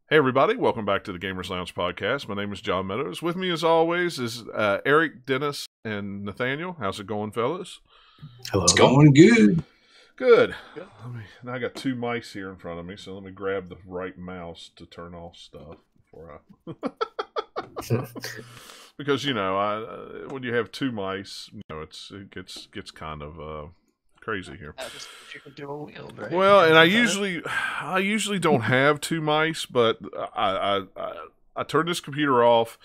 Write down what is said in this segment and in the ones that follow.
Hey everybody, welcome back to the Gamers Lounge podcast. My name is John Meadows. With me as always is Eric, Dennis, and Nathaniel. How's it going, fellas? Hello. It's going good. Good. Now I got two mice here in front of me, so let me grab the right mouse to turn off stuff before I... Because, when you have two mice, it gets kind of crazy here. You can do a wheel, right? Well, and I usually don't have two mice, but I turned this computer off,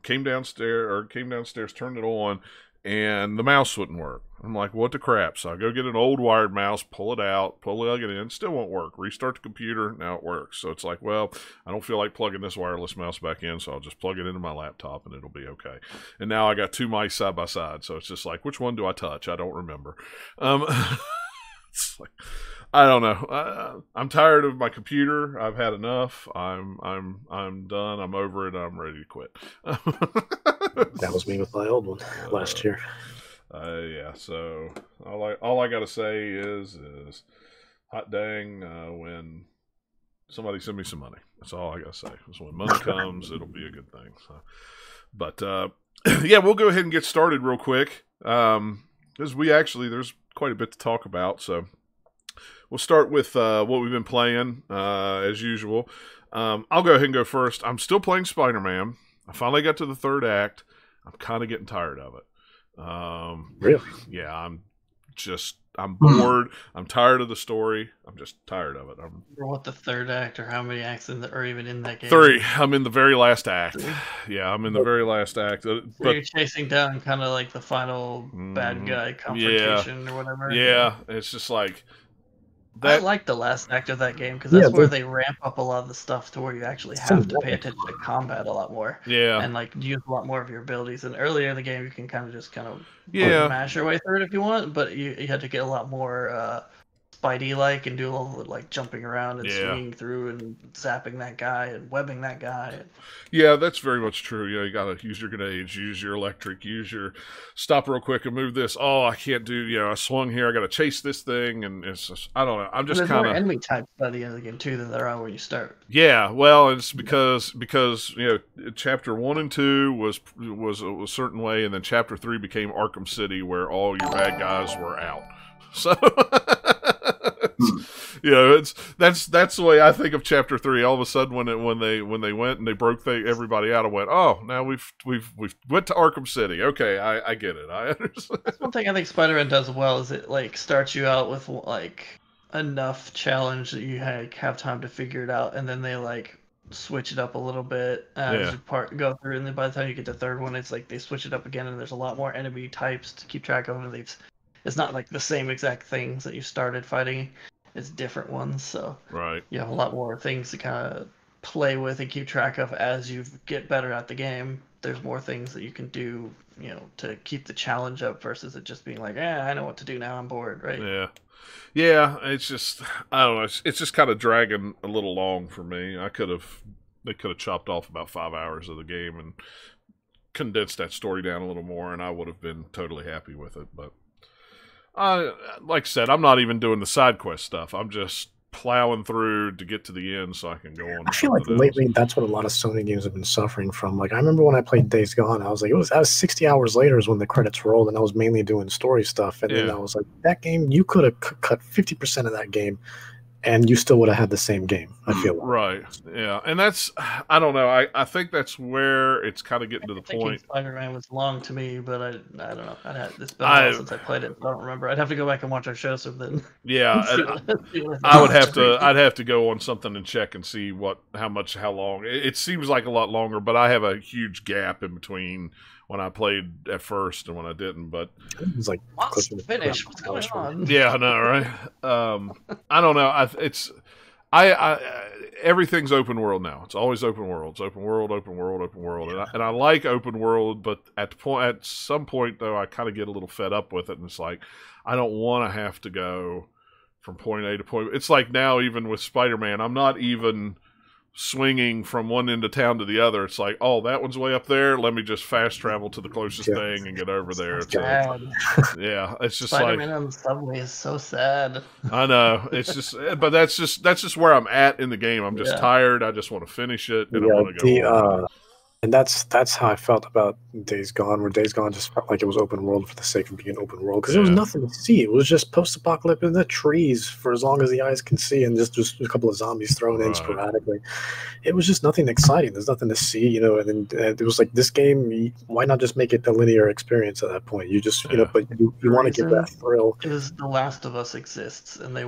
came downstairs, turned it on, and the mouse wouldn't work. I'm like, what the crap? So I go get an old wired mouse, pull it out, plug it in, still won't work. Restart the computer, now it works. So it's like, well, I don't feel like plugging this wireless mouse back in, so I'll just plug it into my laptop and it'll be okay. And now I got two mice side by side, so it's just like, which one do I touch? I don't remember. It's like, I don't know. I'm tired of my computer. I've had enough. I'm done. I'm over it. I'm ready to quit. That was me with my old one last year. Yeah. So all I gotta say is hot dang when somebody send me some money. That's all I gotta say. So when money comes, it'll be a good thing. So, but yeah, we'll go ahead and get started real quick. Because there's quite a bit to talk about. So we'll start with what we've been playing as usual. I'll go ahead and go first. I'm still playing Spider-Man. I finally got to the third act. I'm kind of getting tired of it. Really? Yeah, I'm bored. I'm tired of the story. I'm just tired of it. What, the third act, or how many acts are even in that game? 3. I'm in the very last act. Yeah, I'm in the very last act. So you're chasing down kind of like the final bad guy confrontation or whatever. Yeah, it's just like I like the last act of that game because that's where they ramp up a lot of the stuff to where you actually have to pay attention to combat a lot more. Yeah, and like use a lot more of your abilities. And earlier in the game, you can kind of mash your way through it if you want, but you had to get a lot more Spidey-like and do a little like jumping around and swinging through and zapping that guy and webbing that guy. Yeah, that's very much true. You gotta use your grenades, use your electric, use your stop real quick and move this. Oh, I can't do. I swung here. I gotta chase this thing, and it's just, I don't know. I'm just kind of enemy types by the end of the game too than there are when you start. Yeah, well, it's because chapter 1 and 2 was a certain way, and then chapter 3 became Arkham City, where all your bad guys were out. So. That's the way I think of chapter 3. All of a sudden, when they went and they broke everybody out, I went, oh, now we've went to Arkham City. Okay, I get it. I understand. That's one thing I think Spider-Man does well is it like starts you out with like enough challenge that you have time to figure it out, and then they like switch it up a little bit as you go through, and then by the time you get to the third one, it's like they switch it up again, and there's a lot more enemy types to keep track of, and it's not like the same exact things that you started fighting. It's different ones, so you have a lot more things to kind of play with and keep track of as you get better at the game. There's more things that you can do, to keep the challenge up versus it just being like, I know what to do now, I'm bored, right? Yeah. It's just, I don't know. It's just kind of dragging a little long for me. They could have chopped off about 5 hours of the game and condensed that story down a little more, and I would have been totally happy with it, but. Like I said, I'm not even doing the side quest stuff. I'm just plowing through to get to the end so I can go on. I feel like lately that's what a lot of Sony games have been suffering from. Like I remember when I played Days Gone, I was 60 hours later is when the credits rolled, and I was mainly doing story stuff. And then I was like, that game, you could have cut 50% of that game, and you still would have had the same game, I feel like. Right, yeah. And that's, I don't know, I think that's where it's kind of getting to the point. Spider-Man was long to me, but I don't know. It's been a while since I played it, so I don't remember. I'd have to go back and watch our show, so then... Yeah, I'd have to go on something and check and see how long. It seems like a lot longer, but I have a huge gap in between when I played at first and when I didn't, but it was like finish. What's going on? Yeah, I know, right? I don't know. Everything's open world now. It's always open world. It's open world, and I like open world. But at some point though, I kind of get a little fed up with it, and it's like I don't want to have to go from point A to point. It's like now, even with Spider-Man, I'm not even swinging from one end of town to the other. It's like, oh, that one's way up there. Let me just fast travel to the closest thing and get over there. It's yeah, it's just Spider-Man on the subway is so sad. I know. It's just, but that's just where I'm at in the game. I'm just tired. I just want to finish it, and I want to go. And that's how I felt about Days Gone, where Days Gone just felt like it was open world for the sake of being open world, because there was nothing to see. It was just post-apocalyptic in the trees for as long as the eyes can see, and just a couple of zombies thrown in sporadically. It was just nothing exciting. There's nothing to see, you know. And it was like, this game, why not just make it a linear experience at that point? You just, you know, but you want to get that thrill. It was The Last of Us exists, and they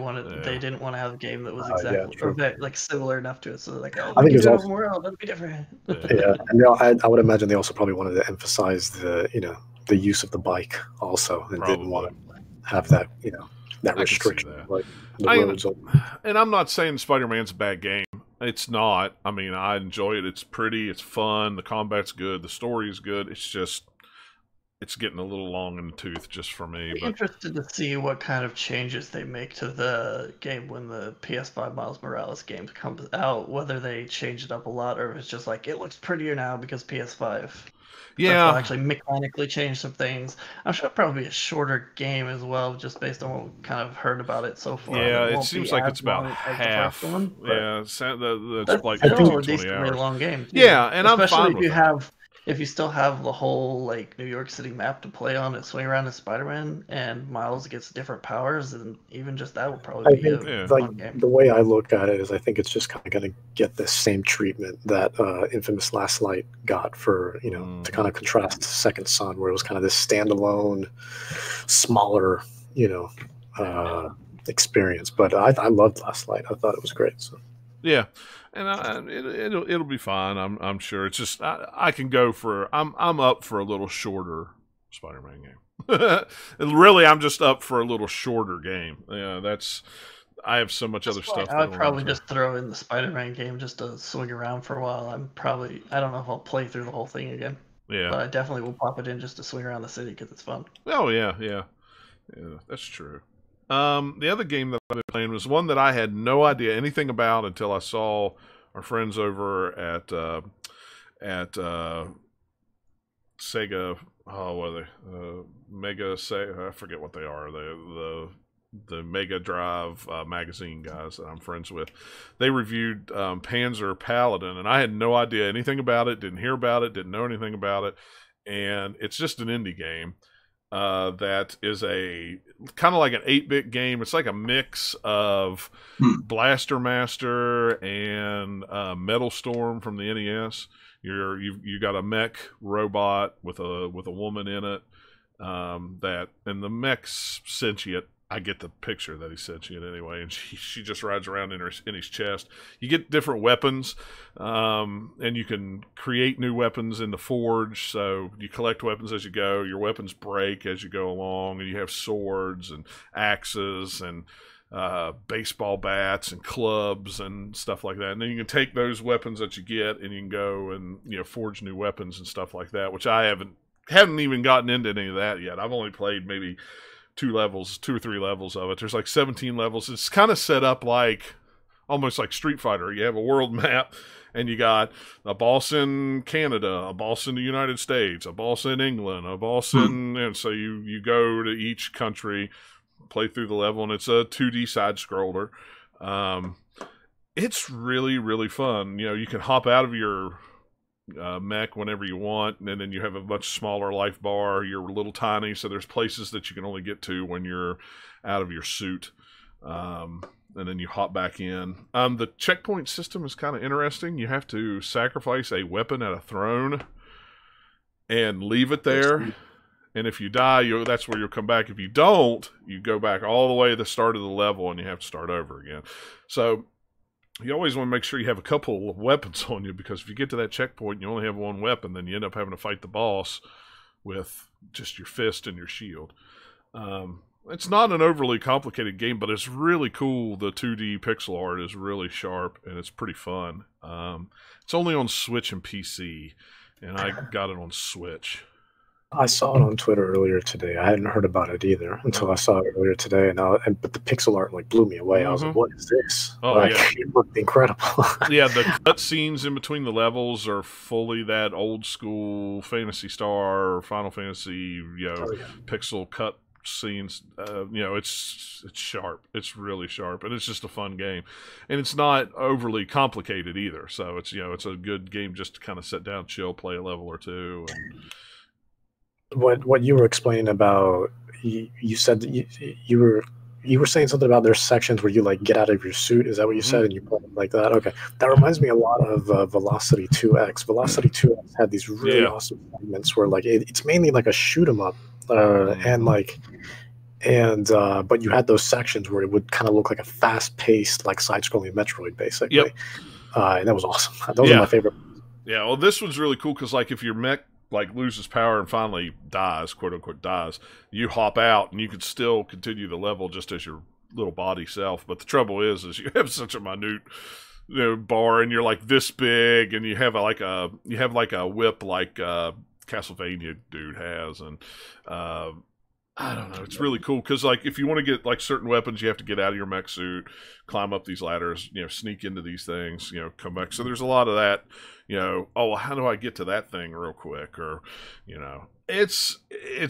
didn't want to have a game that was exactly or like similar enough to it. So they're like, oh, I think it's open world, that'd be different. Yeah, and I would imagine they also probably wanted to emphasize the use of the bike also, and didn't want to have that that restriction. Like the roads. And I'm not saying Spider-Man's a bad game. It's not. I mean, I enjoy it. It's pretty. It's fun. The combat's good. The story is good. It's just, it's getting a little long in the tooth just for me. I'm interested to see what kind of changes they make to the game when the PS5 Miles Morales game comes out, whether they change it up a lot or if it's just like, it looks prettier now because PS5. Yeah. They'll actually mechanically change some things. I'm sure it'll probably be a shorter game as well, just based on what we've kind of heard about it so far. Yeah, it seems like it's about half. One, that's like still a decently long game. Too. Yeah, and I'm fine with that. If you still have the whole like New York City map to play on and swing around as Spider-Man, and Miles gets different powers, and even just that would probably be a fun game. The way I look at it is, I think it's just kind of going to get the same treatment that Infamous Last Light got for, to kind of contrast Second Son, where it was kind of this standalone, smaller, experience. But I loved Last Light. I thought it was great. So. Yeah. And it'll be fine. I'm sure. It's just I can go for I'm up for a little shorter Spider-Man game. Really, I'm just up for a little shorter game. Yeah, I have so much other stuff. I would probably just throw in the Spider-Man game just to swing around for a while. I don't know if I'll play through the whole thing again. Yeah, but I definitely will pop it in just to swing around the city because it's fun. Oh yeah, that's true. The other game that I've been playing was one that I had no idea anything about until I saw our friends over at Sega. Oh, what are they? Mega Sega. I forget what they are. The Mega Drive magazine guys that I'm friends with. They reviewed Panzer Paladin, and I had no idea anything about it. Didn't hear about it. Didn't know anything about it. And it's just an indie game. That is a kind of like an 8-bit game. It's like a mix of Blaster Master and Metal Storm from the NES. You got a mech robot with a woman in it. And the mech's sentient. I get the picture that he's sentient anyway, and she just rides around in his chest. You get different weapons, and you can create new weapons in the forge. So you collect weapons as you go. Your weapons break as you go along, and you have swords and axes and baseball bats and clubs and stuff like that. And then you can take those weapons that you get, and you can go and forge new weapons and stuff like that. Which I haven't even gotten into any of that yet. I've only played maybe 2 or 3 levels of it. There's like 17 levels. It's kind of set up like almost like Street Fighter. You have a world map, and you got a boss in Canada, a boss in the United States, a boss in England, a boss in, and so you go to each country, play through the level, and it's a 2D side scroller. It's really, really fun. You can hop out of your mech whenever you want, and then you have a much smaller life bar. You're a little tiny, so there's places that you can only get to when you're out of your suit, and then you hop back in. The checkpoint system is kind of interesting. You have to sacrifice a weapon at a throne and leave it there, and if you die, that's where you'll come back. If you don't, you go back all the way to the start of the level, and you have to start over again. So you always want to make sure you have a couple of weapons on you, because if you get to that checkpoint and you only have one weapon, then you end up having to fight the boss with just your fist and your shield. It's not an overly complicated game, but it's really cool. The 2D pixel art is really sharp, and it's pretty fun. It's only on Switch and PC, and I got it on Switch. I saw it on Twitter earlier today. I hadn't heard about it either until I saw it earlier today, but the pixel art like blew me away. I was like, "What is this?" Oh like, yeah, it looked incredible. yeah. The cutscenes in between the levels are fully that old school Phantasy Star or Final Fantasy, pixel cut scenes. It's sharp. It's really sharp, and it's just a fun game, and it's not overly complicated either. So it's it's a good game just to kind of sit down, chill, play a level or two. And what you were explaining about, you said that you were saying something about there's sections where you like get out of your suit. Is that what you said? And you play it like that? Okay, that reminds me a lot of Velocity 2X. Velocity 2X had these really awesome segments where like it's mainly like a shoot 'em up, but you had those sections where it would kind of look like a fast-paced, like side-scrolling Metroid, basically. Yep. And that was awesome. Those are my favorite. Yeah, well, this one's really cool because, like, if your mech like loses power and finally dies, quote unquote dies, you hop out and you can still continue the level just as your little body self. But the trouble is you have such a minute bar, and you're like this big, and you have like a whip like Castlevania dude has, and I don't know. It's really cool because, like, if you want to get like certain weapons, you have to get out of your mech suit, climb up these ladders, sneak into these things, come back. So there's a lot of that. Oh, how do I get to that thing real quick? Or, it's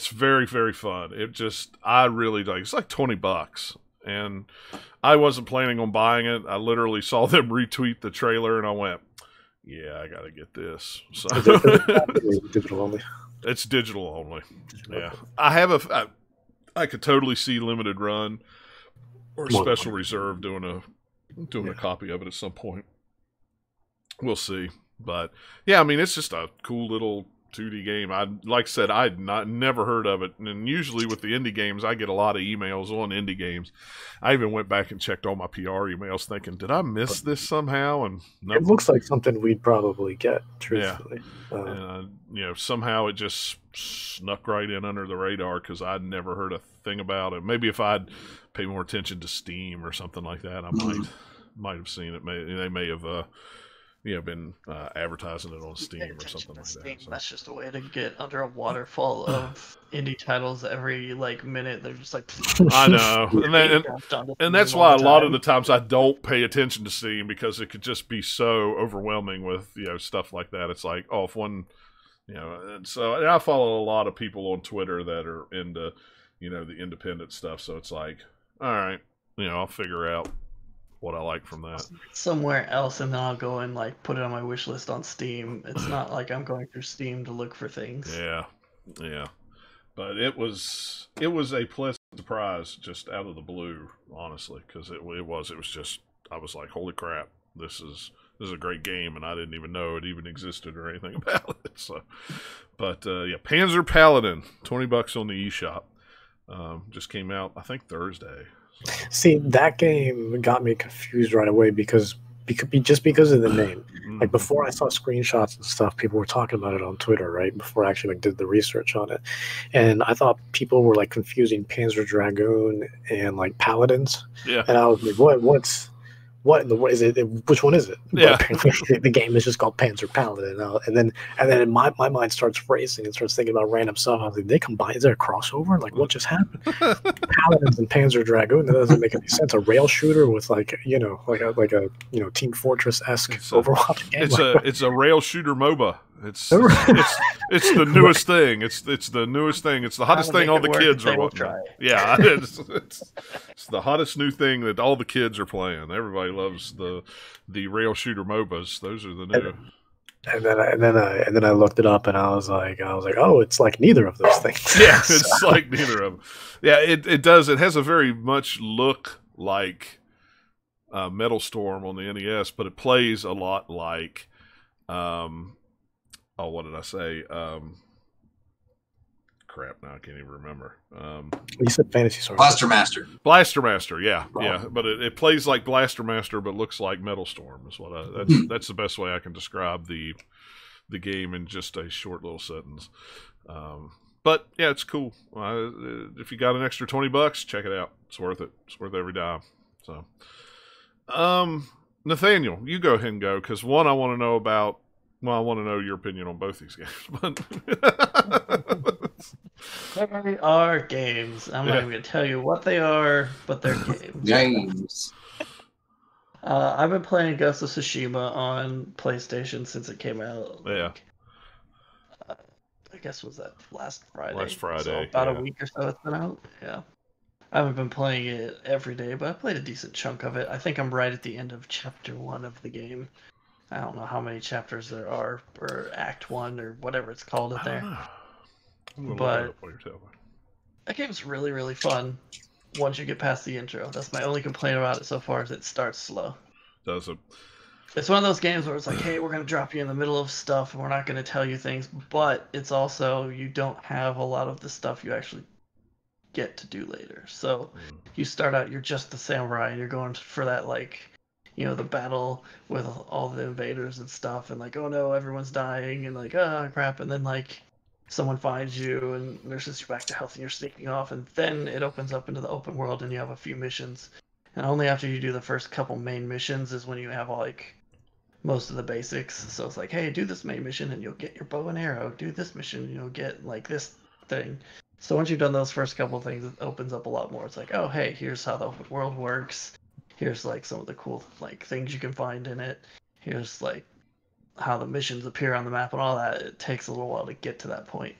very, very fun. I really like. It's like $20, and I wasn't planning on buying it. I literally saw them retweet the trailer, and I went, "Yeah, I got to get this." So digital only. It's digital only. Yeah, I could totally see limited run or special reserve doing a copy of it at some point. We'll see, but yeah, I mean it's just a cool little 2D game. Like I said, I'd never heard of it, and usually with the indie games, I get a lot of emails on indie games. I even went back and checked all my PR emails, thinking, did I miss this somehow? And nope. It looks like something we'd probably get, truthfully. Yeah. And somehow it just snuck right in under the radar because I'd never heard a thing about it. Maybe if I'd pay more attention to Steam or something like that, I might have seen it. They may have. Been advertising it on Steam or something like that. So. That's just a way to get under a waterfall of indie titles every minute. They're just like, I know, and that's why a lot of the times I don't pay attention to Steam because it could just be so overwhelming with stuff like that. It's like, oh, if one, and I follow a lot of people on Twitter that are into the independent stuff. So it's like, all right, I'll figure out what I like from that somewhere else, and then I'll go and put it on my wish list on Steam. It's not like I'm going through Steam to look for things. Yeah, but it was a pleasant surprise just out of the blue, honestly, because it was just I was like, holy crap, this is a great game, and I didn't even know it even existed or anything about it. So, but Panzer Paladin, $20 on the eShop, just came out I think Thursday. See, that game got me confused right away because of the name. Like before I saw screenshots and stuff, people were talking about it on Twitter, right? Before I actually did the research on it. And I thought people were confusing Panzer Dragoon and Paladins. Yeah. And I was like, what in the world is it? Which one is it? Yeah. The game is just called Panzer Paladin. And then my mind starts racing and starts thinking about random stuff. I was like, they combine? Is there a crossover? What just happened? Paladins and Panzer Dragoon? That doesn't make any sense. A rail shooter with a Team Fortress-esque Overwatch game. It's a rail shooter MOBA. It's the newest thing. It's the newest thing. It's the hottest thing all the kids are watching. Yeah, it's the hottest new thing that all the kids are playing. Everybody loves the rail shooter MOBAs. Those are the new. And then I looked it up and I was like, oh, it's like neither of those things. Yeah, it's like neither of them. Yeah, it does. It has a very much look like Metal Storm on the NES, but it plays a lot like. What did I say? Crap, now I can't even remember. You said Fantasy Star. Blaster Master. Blaster Master, yeah. But it plays like Blaster Master, but looks like Metal Storm. Is what that's the best way I can describe the game in just a short little sentence. But yeah, it's cool. If you got an extra $20, check it out. It's worth it. It's worth every dime. So, Nathaniel, you go ahead and go because one I want to know about. Well, I want to know your opinion on both these games. But They are games. I'm not even going to tell you what they are, but they're games. Games. I've been playing Ghost of Tsushima on PlayStation since it came out. Yeah. I guess was that last Friday. Last Friday. So about a week or so it's been out. Yeah. I haven't been playing it every day, but I played a decent chunk of it. I think I'm right at the end of Chapter 1 of the game. I don't know how many chapters there are, or Act 1, or whatever it's called in there. I'm gonna but look it up while you're telling me. That game's really, really fun once you get past the intro. That's my only complaint about it so far, is it starts slow. Does it? It's one of those games where it's like, hey, we're going to drop you in the middle of stuff, and we're not going to tell you things, but it's also, you don't have a lot of the stuff you actually get to do later. So you start out, you're just the samurai, and you're going for that, like, you know, the battle with all the invaders and stuff, and like, oh no, everyone's dying, and like, oh crap, and then like, someone finds you and nurses you back to health, and you're sneaking off, and then it opens up into the open world, and you have a few missions. And only after you do the first couple main missions is when you have like most of the basics. So it's like, hey, do this main mission and you'll get your bow and arrow. Do this mission and you'll get like this thing. So once you've done those first couple of things, it opens up a lot more. It's like, oh, hey, here's how the open world works. Here's like some of the cool like things you can find in it. Here's like how the missions appear on the map and all that. It takes a little while to get to that point.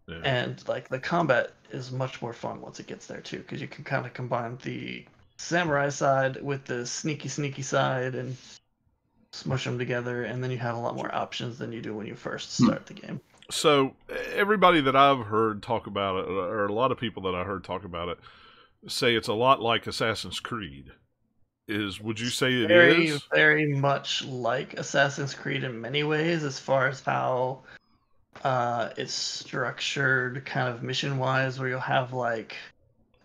Yeah. And like the combat is much more fun once it gets there too, because you can kind of combine the samurai side with the sneaky side and smush them together, and then you have a lot more options than you do when you first start the game. So everybody that I've heard talk about it, or a lot of people that I heard talk about it, say it's a lot like Assassin's Creed. Would you say it is? Very much like Assassin's Creed in many ways, as far as how it's structured, kind of mission-wise, where you'll have like,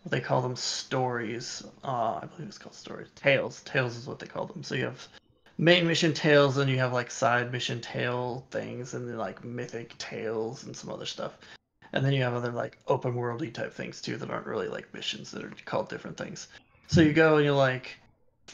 what they call them, stories. I believe it's called stories. Tales. Tales is what they call them. So you have main mission tales, and you have like side mission tale things, and then like mythic tales and some other stuff. And then you have other like open worldy type things too that aren't really like missions, that are called different things. So you go and you like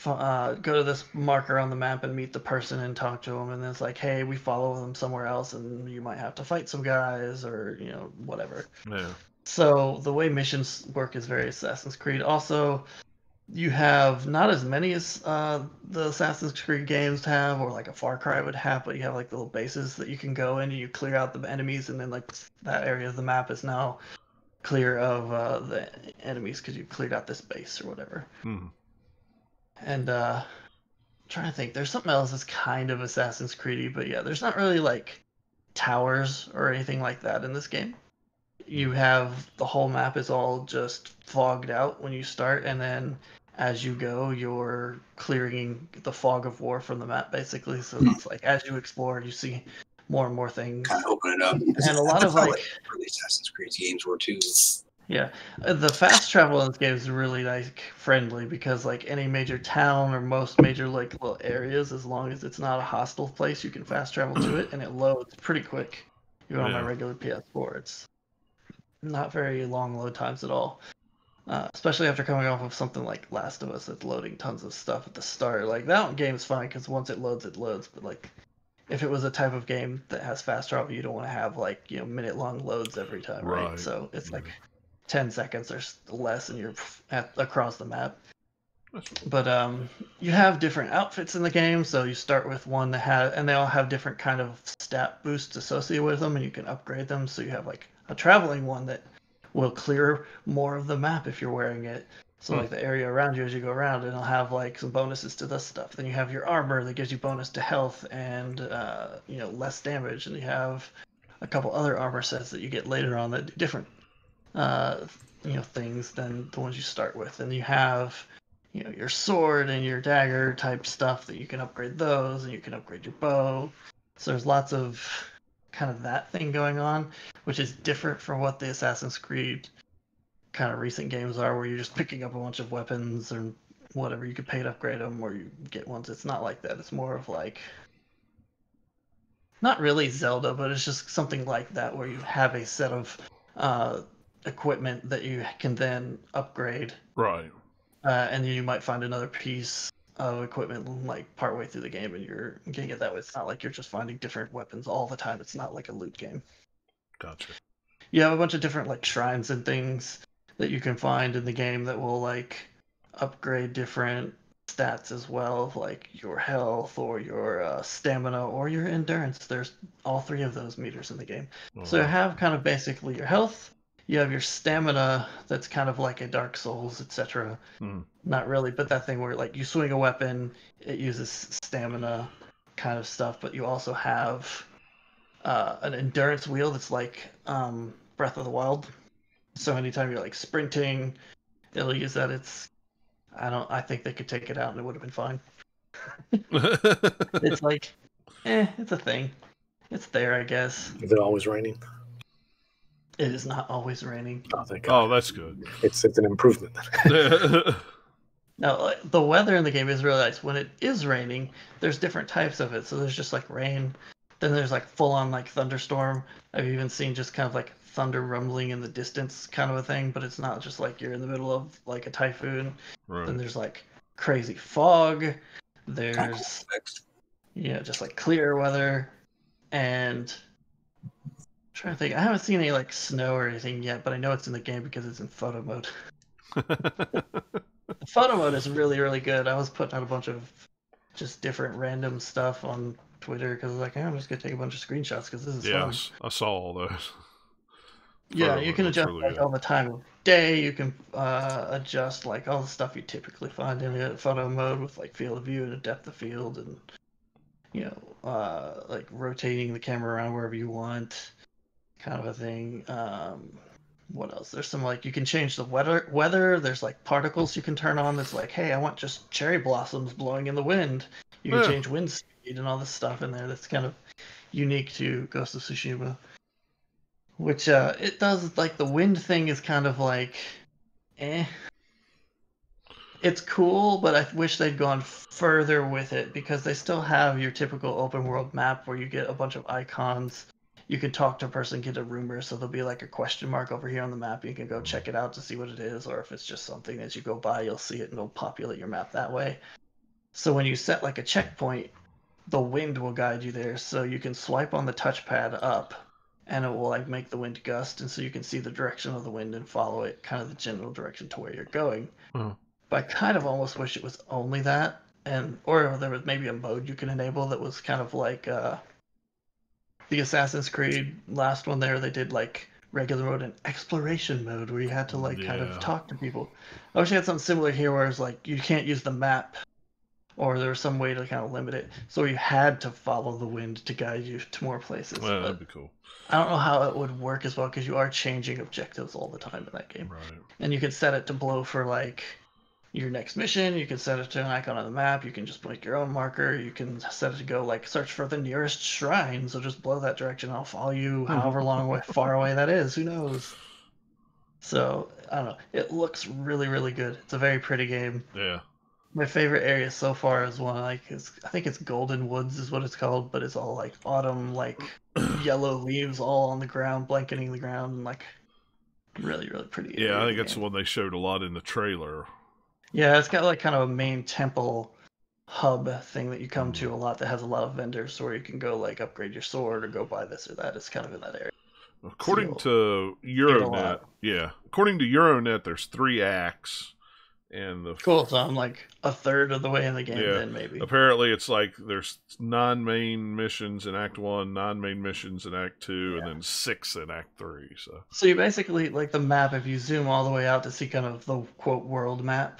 go to this marker on the map and meet the person and talk to them, and then it's like, hey, we follow them somewhere else, and you might have to fight some guys, or you know, whatever. Yeah. So the way missions work is very Assassin's Creed. Also, you have not as many as the Assassin's Creed games have, or like a Far Cry would have, but you have like little bases that you can go in and you clear out the enemies, and then like that area of the map is now clear of the enemies because you cleared out this base or whatever. And I'm trying to think, there's something else that's kind of Assassin's Creed-y, but yeah, there's not really like towers or anything like that in this game. You have the whole map is all just fogged out when you start, and then as you go, you're clearing the fog of war from the map, basically. So it's like as you explore, you see more and more things. Kind of open it up. And a lot of like early Assassin's Creed games were too. Yeah, the fast travel in this game is really like friendly, because like any major town or most major like little areas, as long as it's not a hostile place, you can fast travel to it, and it loads pretty quick. Even on my regular PS4, it's not very long load times at all. Especially after coming off of something like Last of Us that's loading tons of stuff at the start. Like that game's fine because once it loads, it loads. But like if it was a type of game that has fast travel, you don't want to have like, you know, minute-long loads every time, right? So it's like 10 seconds or less, and you're across the map. But you have different outfits in the game, so you start with one that has, and they all have different kind of stat boosts associated with them, and you can upgrade them. So you have like a traveling one that will clear more of the map if you're wearing it. So like the area around you as you go around, it'll have like some bonuses to this stuff. Then you have your armor that gives you bonus to health and you know, less damage, and you have a couple other armor sets that you get later on that do different you know, things than the ones you start with. And you have, you know, your sword and your dagger type stuff that you can upgrade those, and you can upgrade your bow. So there's lots of kind of that thing going on, which is different from what the Assassin's Creed kind of recent games are, where you're just picking up a bunch of weapons or whatever. You could pay to upgrade them, or you get ones. It's not like that. It's more of like, not really Zelda, but it's just something like that, where you have a set of equipment that you can then upgrade. Right. And you might find another piece of equipment like partway through the game, and you're getting it that way. It's not like you're just finding different weapons all the time. It's not like a loot game. Gotcha. you have a bunch of different like shrines and things that you can find in the game that will like upgrade different stats as well, like your health or your stamina or your endurance. There's all three of those meters in the game. So you have kind of basically your health, you have your stamina that's kind of like a Dark Souls, etc. Not really, but that thing where like you swing a weapon, it uses stamina kind of stuff, but you also have an endurance wheel that's like Breath of the Wild. So anytime you're like sprinting, it'll use that. I think they could take it out and it would have been fine. It's like, it's a thing. It's there, I guess. Is it always raining? It is not always raining. Oh, thank God. Oh, that's good. It's an improvement. No, the weather in the game is really nice. When it is raining, there's different types of it. So there's just like rain. Then there's like full on like thunderstorm. I've even seen just kind of like thunder rumbling in the distance kind of a thing, but it's not just like you're in the middle of like a typhoon. Right. Then there's like crazy fog. There's just like clear weather. And I'm trying to think, I haven't seen any like snow or anything yet, but I know it's in the game because it's in photo mode. The photo mode is really, really good. I was putting out a bunch of just different random stuff on Twitter because I was like, I'm just gonna take a bunch of screenshots because this is fun. Yes, I saw all those. Yeah, you can adjust really like all the time of day. You can adjust like all the stuff you typically find in a photo mode with like field of view and a depth of field, and like rotating the camera around wherever you want, kind of a thing. What else? There's some like you can change the weather. There's like particles you can turn on. That's like, hey, I want just cherry blossoms blowing in the wind. You can change wind speed and all this stuff in there. That's kind of unique to Ghost of Tsushima. Which it does like the wind thing is kind of like, It's cool, but I wish they'd gone further with it because they still have your typical open world map where you get a bunch of icons. You can talk to a person, get a rumor, so there'll be like a question mark over here on the map. You can go check it out to see what it is, or if it's just something as you go by, you'll see it and it'll populate your map that way. So when you set like a checkpoint, the wind will guide you there, so you can swipe on the touchpad up, and it will like make the wind gust, and so you can see the direction of the wind and follow it, kind of the general direction to where you're going. But I kind of almost wish it was only that, or there was maybe a mode you can enable that was kind of like the Assassin's Creed last one there. They did like regular mode and exploration mode where you had to like kind of talk to people. I wish you had something similar here where it's like you can't use the map, or there was some way to kind of limit it, so you had to follow the wind to guide you to more places. Well, that'd be cool. I don't know how it would work as well because you are changing objectives all the time in that game. Right. And you can set it to blow for like your next mission. You can set it to an icon on the map. You can just make your own marker. You can set it to go like search for the nearest shrine. So just blow that direction. I'll follow you however far away that is. Who knows? So I don't know. It looks really, really good. It's a very pretty game. Yeah. My favorite area so far is one I think it's Golden Woods is what it's called, but it's all like autumn, like yellow leaves all on the ground, blanketing the ground, and like really, really pretty. Yeah, I think that's the one they showed a lot in the trailer. Yeah, it's got like kind of a main temple hub thing that you come to a lot that has a lot of vendors where you can go like upgrade your sword or go buy this or that. It's kind of in that area. According to Euronet, there's 3 acts. And cool, so I'm like a third of the way in the game then maybe. Apparently it's like there's 9 main missions in Act 1, 9 main missions in Act 2, and then 6 in Act 3. So you basically, like the map, if you zoom all the way out to see kind of the, quote, world map,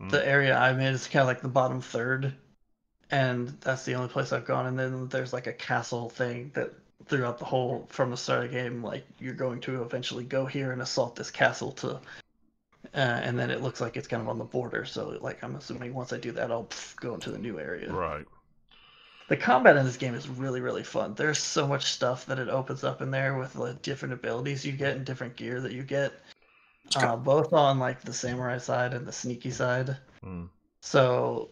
the area I'm in is kind of like the bottom third, and that's the only place I've gone. And then there's like a castle thing that throughout the whole, from the start of the game, like you're going to eventually go here and assault this castle to... and then it looks like it's kind of on the border, so like I'm assuming once I do that, I'll go into the new area. Right. The combat in this game is really, really fun. There's so much stuff that it opens up in there with the different abilities you get and different gear that you get, both on like the samurai side and the sneaky side. So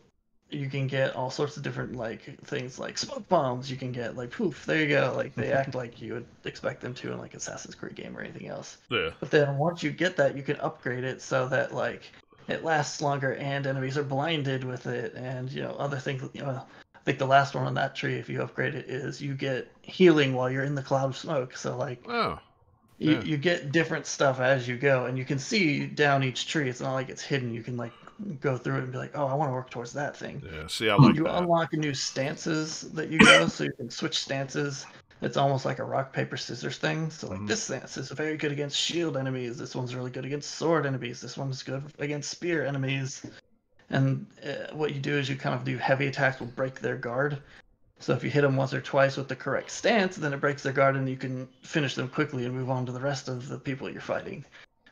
you can get all sorts of different like things like smoke bombs. You can get like poof, there you go. Like they act like you would expect them to in like Assassin's Creed game or anything else. Yeah. But then once you get that, you can upgrade it so that like it lasts longer and enemies are blinded with it, and other things. I think the last one on that tree, if you upgrade it, is you get healing while you're in the cloud of smoke. So like, You get different stuff as you go, and you can see down each tree. It's not like it's hidden. You can like go through it and be like, oh, I want to work towards that thing. Yeah, see, I like You that. unlock new stances that you go, so you can switch stances. It's almost like a rock paper scissors thing. So like this stance is very good against shield enemies. This one's really good against sword enemies. This one's good against spear enemies. And what you do is you kind of do heavy attacks will break their guard. So if you hit them once or twice with the correct stance, then it breaks their guard and you can finish them quickly and move on to the rest of the people you're fighting.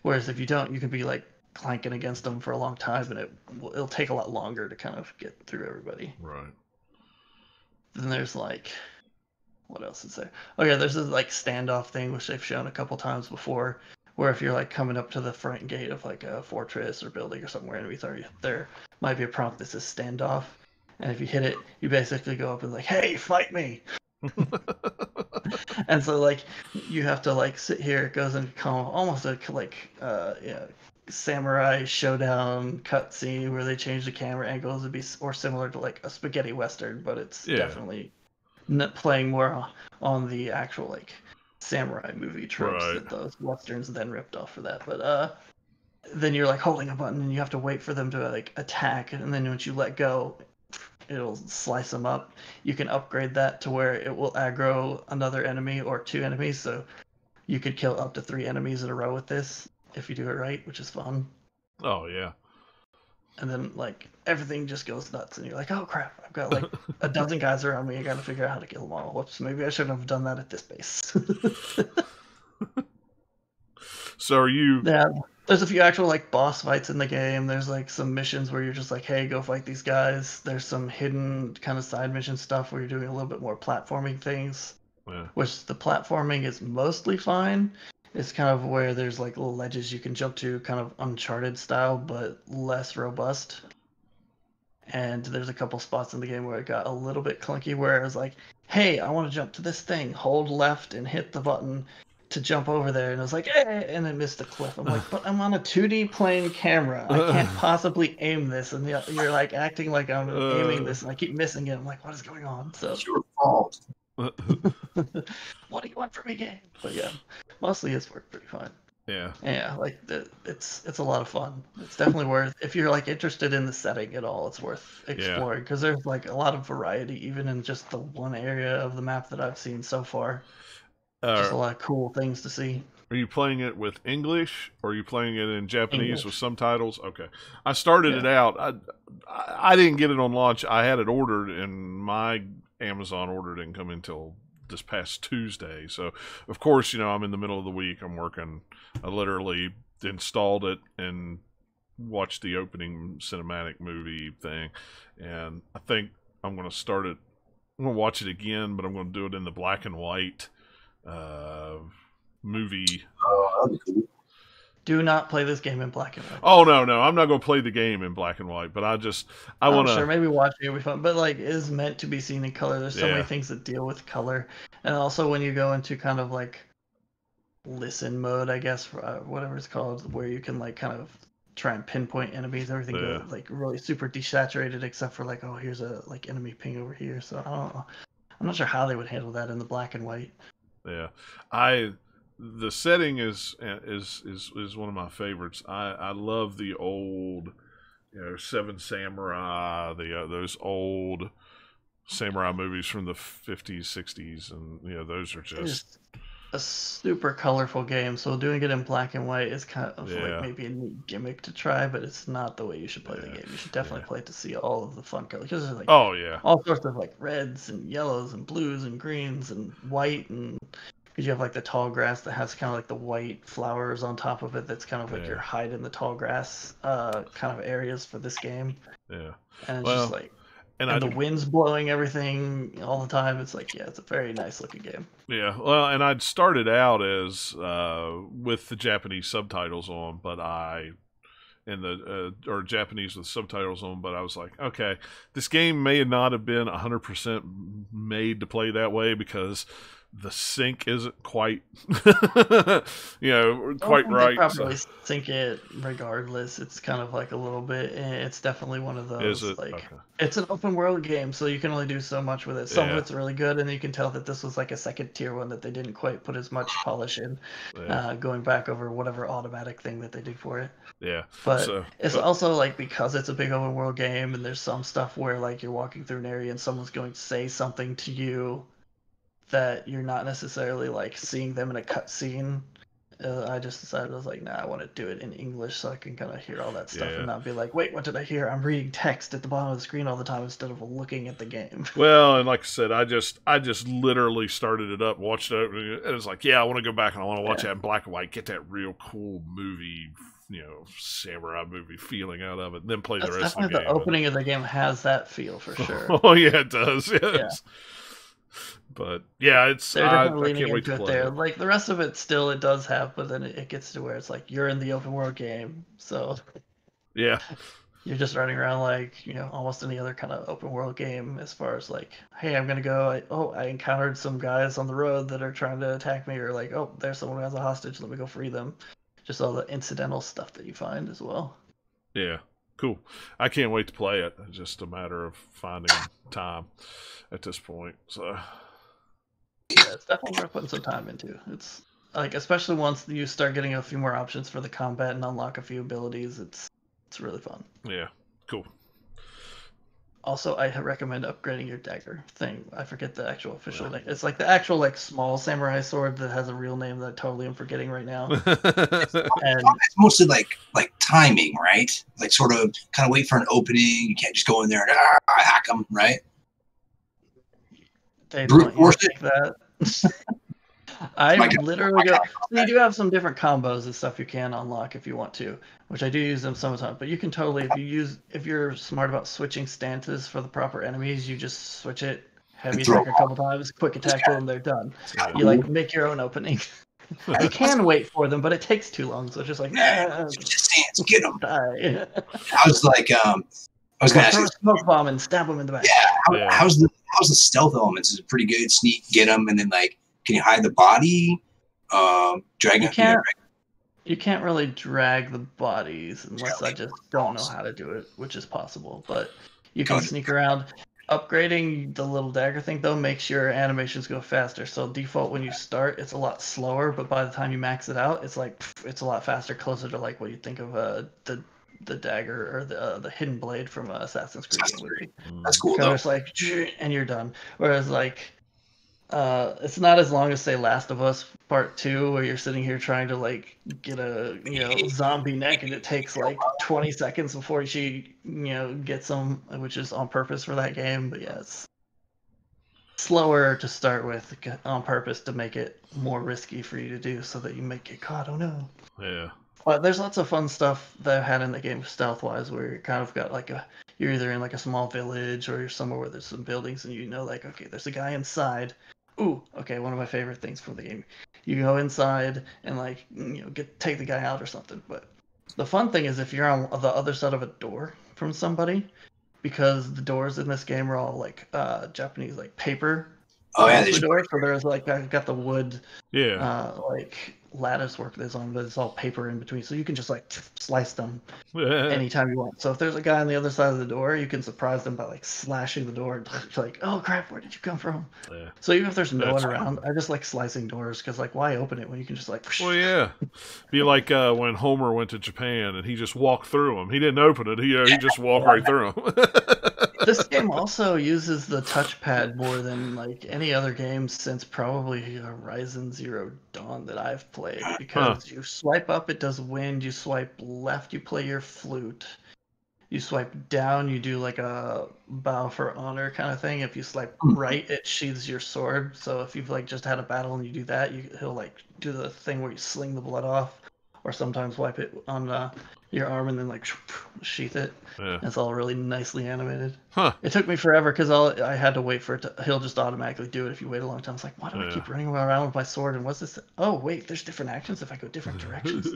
Whereas if you don't, you can be like clanking against them for a long time and it'll take a lot longer to kind of get through everybody. Right. Then there's like, what else is there? Oh yeah, there's this like standoff thing which they've shown a couple times before, where if you're like coming up to the front gate of like a fortress or building or somewhere enemies are, there might be a prompt that says standoff. And if you hit it, you basically go up and like, hey, fight me. And so like you have to like sit here. It goes and come almost a like samurai showdown cutscene where they change the camera angles to be or similar to like a spaghetti western, but it's definitely playing more on the actual like samurai movie tropes that those westerns then ripped off for that. But then you're like holding a button and you have to wait for them to like attack, and then once you let go, it'll slice them up. You can upgrade that to where it will aggro another enemy or 2 enemies, so you could kill up to 3 enemies in a row with this if you do it right, which is fun. Oh yeah. And then like everything just goes nuts and you're like, oh crap, I've got like a dozen guys around me, I gotta figure out how to kill them all. Whoops, maybe I shouldn't have done that at this base. So are you... Yeah, there's a few actual like boss fights in the game. There's like some missions where you're just like, hey, go fight these guys. There's some hidden kind of side mission stuff where you're doing a little bit more platforming things. Yeah. Which the platforming is mostly fine. It's kind of where there's like little ledges you can jump to, kind of Uncharted style, but less robust. And there's a couple spots in the game where it got a little bit clunky, where it was like, hey, I want to jump to this thing. Hold left and hit the button to jump over there. And I was like, eh, and it missed the cliff. I'm like, but I'm on a 2D plane camera. I can't possibly aim this. And you're like acting like I'm aiming this, and I keep missing it. I'm like, what is going on? So It's your fault. What do you want from me, game? But yeah, mostly it's worked pretty fine. Yeah. Yeah, like it's a lot of fun. It's definitely worth, if you're like interested in the setting at all, it's worth exploring because there's like a lot of variety even in just the one area of the map that I've seen so far. Just a lot of cool things to see. Are you playing it with English or are you playing it in Japanese English with subtitles? Okay. I started it out. I didn't get it on launch. I had it ordered and my Amazon order didn't come until this past Tuesday. So, of course, I'm in the middle of the week. I'm working. I literally installed it and watched the opening cinematic movie thing. And I think I'm going to start it. I'm going to watch it again, but I'm going to do it in the black and white movie. Oh, that'd be cool. Do not play this game in black and white. Oh no, I'm not going to play the game in black and white, but I want to. Sure, maybe watching it will be fun, but like it is meant to be seen in color. There's so many things that deal with color, and also when you go into kind of like listen mode, I guess, whatever it's called, where you can like kind of try and pinpoint enemies. Everything goes like really super desaturated, except for like, oh, here's a like enemy ping over here. So I don't know. I'm not sure how they would handle that in the black and white. Yeah, the setting is one of my favorites. I love the old, Seven Samurai, those old samurai movies from the 50s, 60s, and those are just a super colorful game. So doing it in black and white is kind of like maybe a neat gimmick to try, but it's not the way you should play the game. You should definitely play it to see all of the fun colors, because there's like all sorts of like reds and yellows and blues and greens and white, and because you have like the tall grass that has kind of like the white flowers on top of it. That's kind of like your hide in the tall grass kind of areas for this game. Yeah, and it's just like. And the wind's blowing everything all the time. It's like, it's a very nice looking game. Yeah, well, and I'd started out as with the Japanese subtitles on, but or Japanese with subtitles on, but I was like, okay, this game may not have been 100% made to play that way, because the sync isn't quite, quite They right. probably sync it regardless. It's kind of like a little bit. It's definitely one of those. Is it? Like, Okay. it's an open world game, so you can only do so much with it. Some of Yeah. it's really good, and you can tell that this was like a second tier one that they didn't quite put as much polish in. Yeah. Going back over whatever automatic thing that they do for it. Yeah. But it's also like, because it's a big open world game, and there's some stuff where like you're walking through an area and someone's going to say something to you that you're not necessarily like seeing them in a cutscene. I just decided, I was like, nah, I want to do it in English so I can kind of hear all that stuff and not be like, wait, what did I hear? I'm reading text at the bottom of the screen all the time instead of looking at the game. Well, and like I said, I just literally started it up, watched it, and it was like, yeah, I want to go back and I want to watch that in black and white, get that real cool movie, samurai movie feeling out of it, and then play the rest of the game. The opening of the game has that feel for sure. Oh yeah, it does. Yes. Yeah. But yeah, they're definitely I can't wait to play there. it. Like the rest of it, still it does have, but then it gets to where it's like you're in the open world game, so yeah, you're just running around like almost any other kind of open world game. As far as like, hey, I'm gonna go. I encountered some guys on the road that are trying to attack me, or like, oh, there's someone who has a hostage. Let me go free them. Just all the incidental stuff that you find as well. Yeah, cool. I can't wait to play it. It's just a matter of finding time at this point. So. Yeah, it's definitely worth putting some time into. It's like, especially once you start getting a few more options for the combat and unlock a few abilities, it's really fun. Yeah, cool. Also, I recommend upgrading your dagger thing. I forget the actual official name. It's like the actual like small samurai sword that has a real name that I totally am forgetting right now. And it's mostly like timing, right? Like sort of kind of wait for an opening. You can't just go in there and hack them, right? They don't think that. I literally go. You do have some different combos and stuff you can unlock if you want to, which I do use them sometimes. But you can totally, if you're smart about switching stances for the proper enemies, you just switch it, heavy attack a couple times, quick attack, boom, they're done. You like make your own opening. You can wait for them, but it takes too long. So it's just like, stance, get them. Die. I was like, I was gonna ask you, a smoke bomb and stab them in the back. Yeah, how's the stealth elements? Is it pretty good? Sneak, get them, and then like, can you hide the body? Drag You can't really drag the bodies unless I just don't know how to do it, which is possible. But you can sneak around. Upgrading the little dagger thing though makes your animations go faster. So default when you start, it's a lot slower, but by the time you max it out, it's like it's a lot faster, closer to like what you think of the dagger or the hidden blade from Assassin's Creed. That's cool. So it's like, and you're done. Whereas like, it's not as long as say Last of Us Part 2, where you're sitting here trying to like get a zombie neck, and it takes like 20 seconds before she gets them, which is on purpose for that game. But yeah, it's slower to start with on purpose to make it more risky for you to do, so that you might get caught. Oh no. Yeah. But there's lots of fun stuff that I've had in the game stealth-wise, where you kind of got like you're either in like a small village or you're somewhere where there's some buildings, and like, okay, there's a guy inside. Ooh, okay, one of my favorite things from the game. You go inside and like take the guy out or something. But the fun thing is if you're on the other side of a door from somebody, because the doors in this game are all like Japanese like paper. Oh yeah, doors. So there's like I got the wood. Yeah. Like lattice work that's on, but it's all paper in between, so you can just like slice them anytime you want. So if there's a guy on the other side of the door, you can surprise them by like slashing the door and like, oh crap, where did you come from? Yeah. So even if there's no one around, I just like slicing doors, because like, why open it when you can just like well, yeah, be like when Homer went to Japan and he just walked through them. He didn't open it. He just walked right through them. This game also uses the touchpad more than like any other game since probably Horizon Zero Dawn that I've played, because you swipe up, it does wind. You swipe left, you play your flute. You swipe down, you do like a bow for honor kind of thing. If you swipe right, it sheathes your sword. So if you've like just had a battle and you do that, he'll like do the thing where you sling the blood off, or sometimes wipe it on your arm and then like sheath it. Yeah. It's all really nicely animated. Huh. It took me forever because I had to wait for it to. He'll just automatically do it if you wait a long time. It's like, why do I keep running around with my sword? And what's this? Oh wait, there's different actions if I go different directions.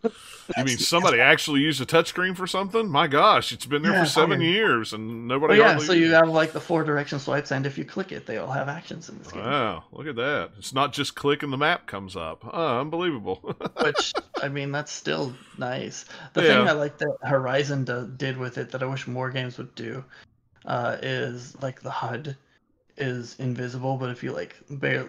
You mean somebody actually used a touchscreen for something? My gosh, it's been there for 7 years and nobody. Well, yeah, so you have like the 4 direction swipes, and if you click it, they all have actions in this game. Wow, look at that! It's not just click and the map comes up. Unbelievable. Which, I mean, that's still nice. The thing I like that Horizon did with it that I wish more games would do is like the HUD is invisible, but if you like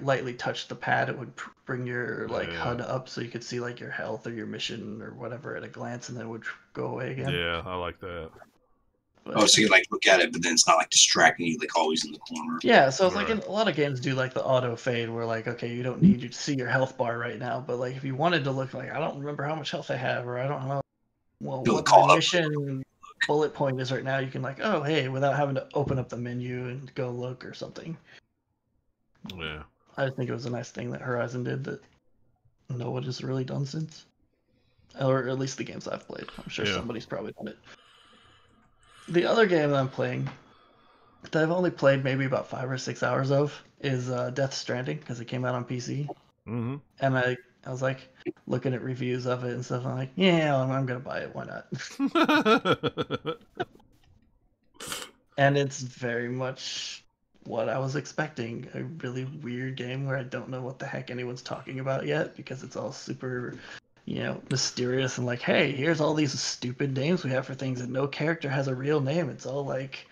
lightly touch the pad, it would bring your HUD up so you could see like your health or your mission or whatever at a glance, and then it would go away again. Yeah, I like that. But, so you like look at it, but then it's not like distracting you, like always in the corner. Yeah, so it's like a lot of games do like the auto fade, where like, okay, you don't need to see your health bar right now, but like if you wanted to look like, I don't remember how much health I have, or I don't know, well, what my mission bullet point is right now, you can like, oh hey, without having to open up the menu and go look or something. Yeah, I think it was a nice thing that Horizon did that no one has really done since, or at least the games I've played. I'm sure somebody's probably done it. The other game that I'm playing, that I've only played maybe about 5 or 6 hours of, is Death Stranding, because it came out on PC. Mm-hmm. And I was like looking at reviews of it and stuff. I'm like, yeah, I'm gonna buy it. Why not? And it's very much what I was expecting. A really weird game where I don't know what the heck anyone's talking about yet, because it's all super, mysterious and like, hey, here's all these stupid names we have for things, and no character has a real name. It's all like,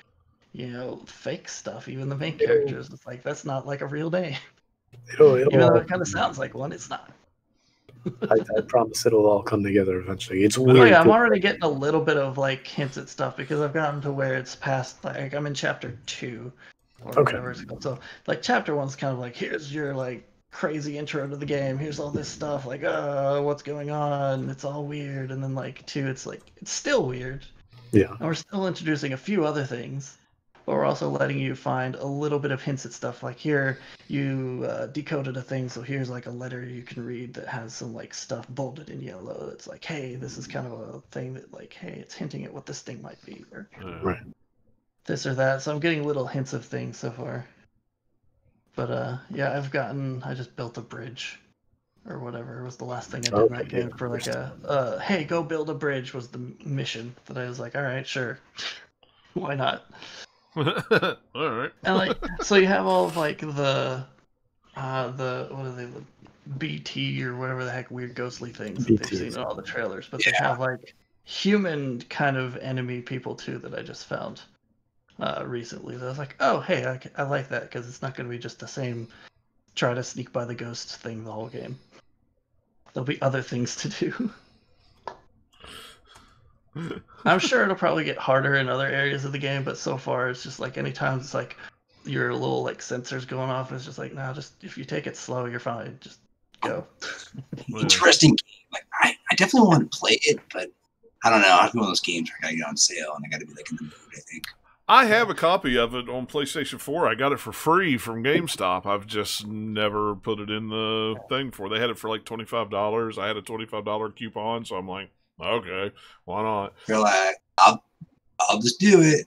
fake stuff. Even the main characters, it's like, that's not like a real name. Even though it kind of sounds like one, it's not. I promise it'll all come together eventually. It's weird. Oh yeah, I'm already getting a little bit of like hints at stuff because I've gotten to where it's past, like, I'm in chapter 2 or whatever it's called. So like chapter 1's kind of like, here's your like crazy intro to the game. Here's all this stuff, like, what's going on? It's all weird. And then like 2, it's like, it's still weird. Yeah. And we're still introducing a few other things. But we're also letting you find a little bit of hints at stuff. Like here, you decoded a thing, so here's like a letter you can read that has some like stuff bolded in yellow. It's like, hey, this is kind of a thing that like, hey, it's hinting at what this thing might be, or this or that. So I'm getting little hints of things so far. But yeah, I just built a bridge, or whatever. It was the last thing I did in that game for like hey, go build a bridge was the mission that I was like, all right, sure, why not? All right. And like, so you have all of like the what are they, the BT or whatever the heck weird ghostly things that they've seen in all the trailers, but they have like human kind of enemy people too that I just found recently. That I was like, oh hey, I like that, because it's not going to be just the same try to sneak by the ghosts thing the whole game. There'll be other things to do. I'm sure it'll probably get harder in other areas of the game, but so far it's just like anytime it's like your little like sensors going off, it's just like, no, just if you take it slow, you're fine. Just go. Interesting game. Like I definitely want to play it, but I don't know. I have one of those games where I gotta get on sale and I gotta be like in the mood, I think. I have a copy of it on PlayStation 4. I got it for free from GameStop. I've just never put it in the thing for. They had it for like $25. I had a $25 coupon, so I'm like, okay, why not? You're like, I'll just do it.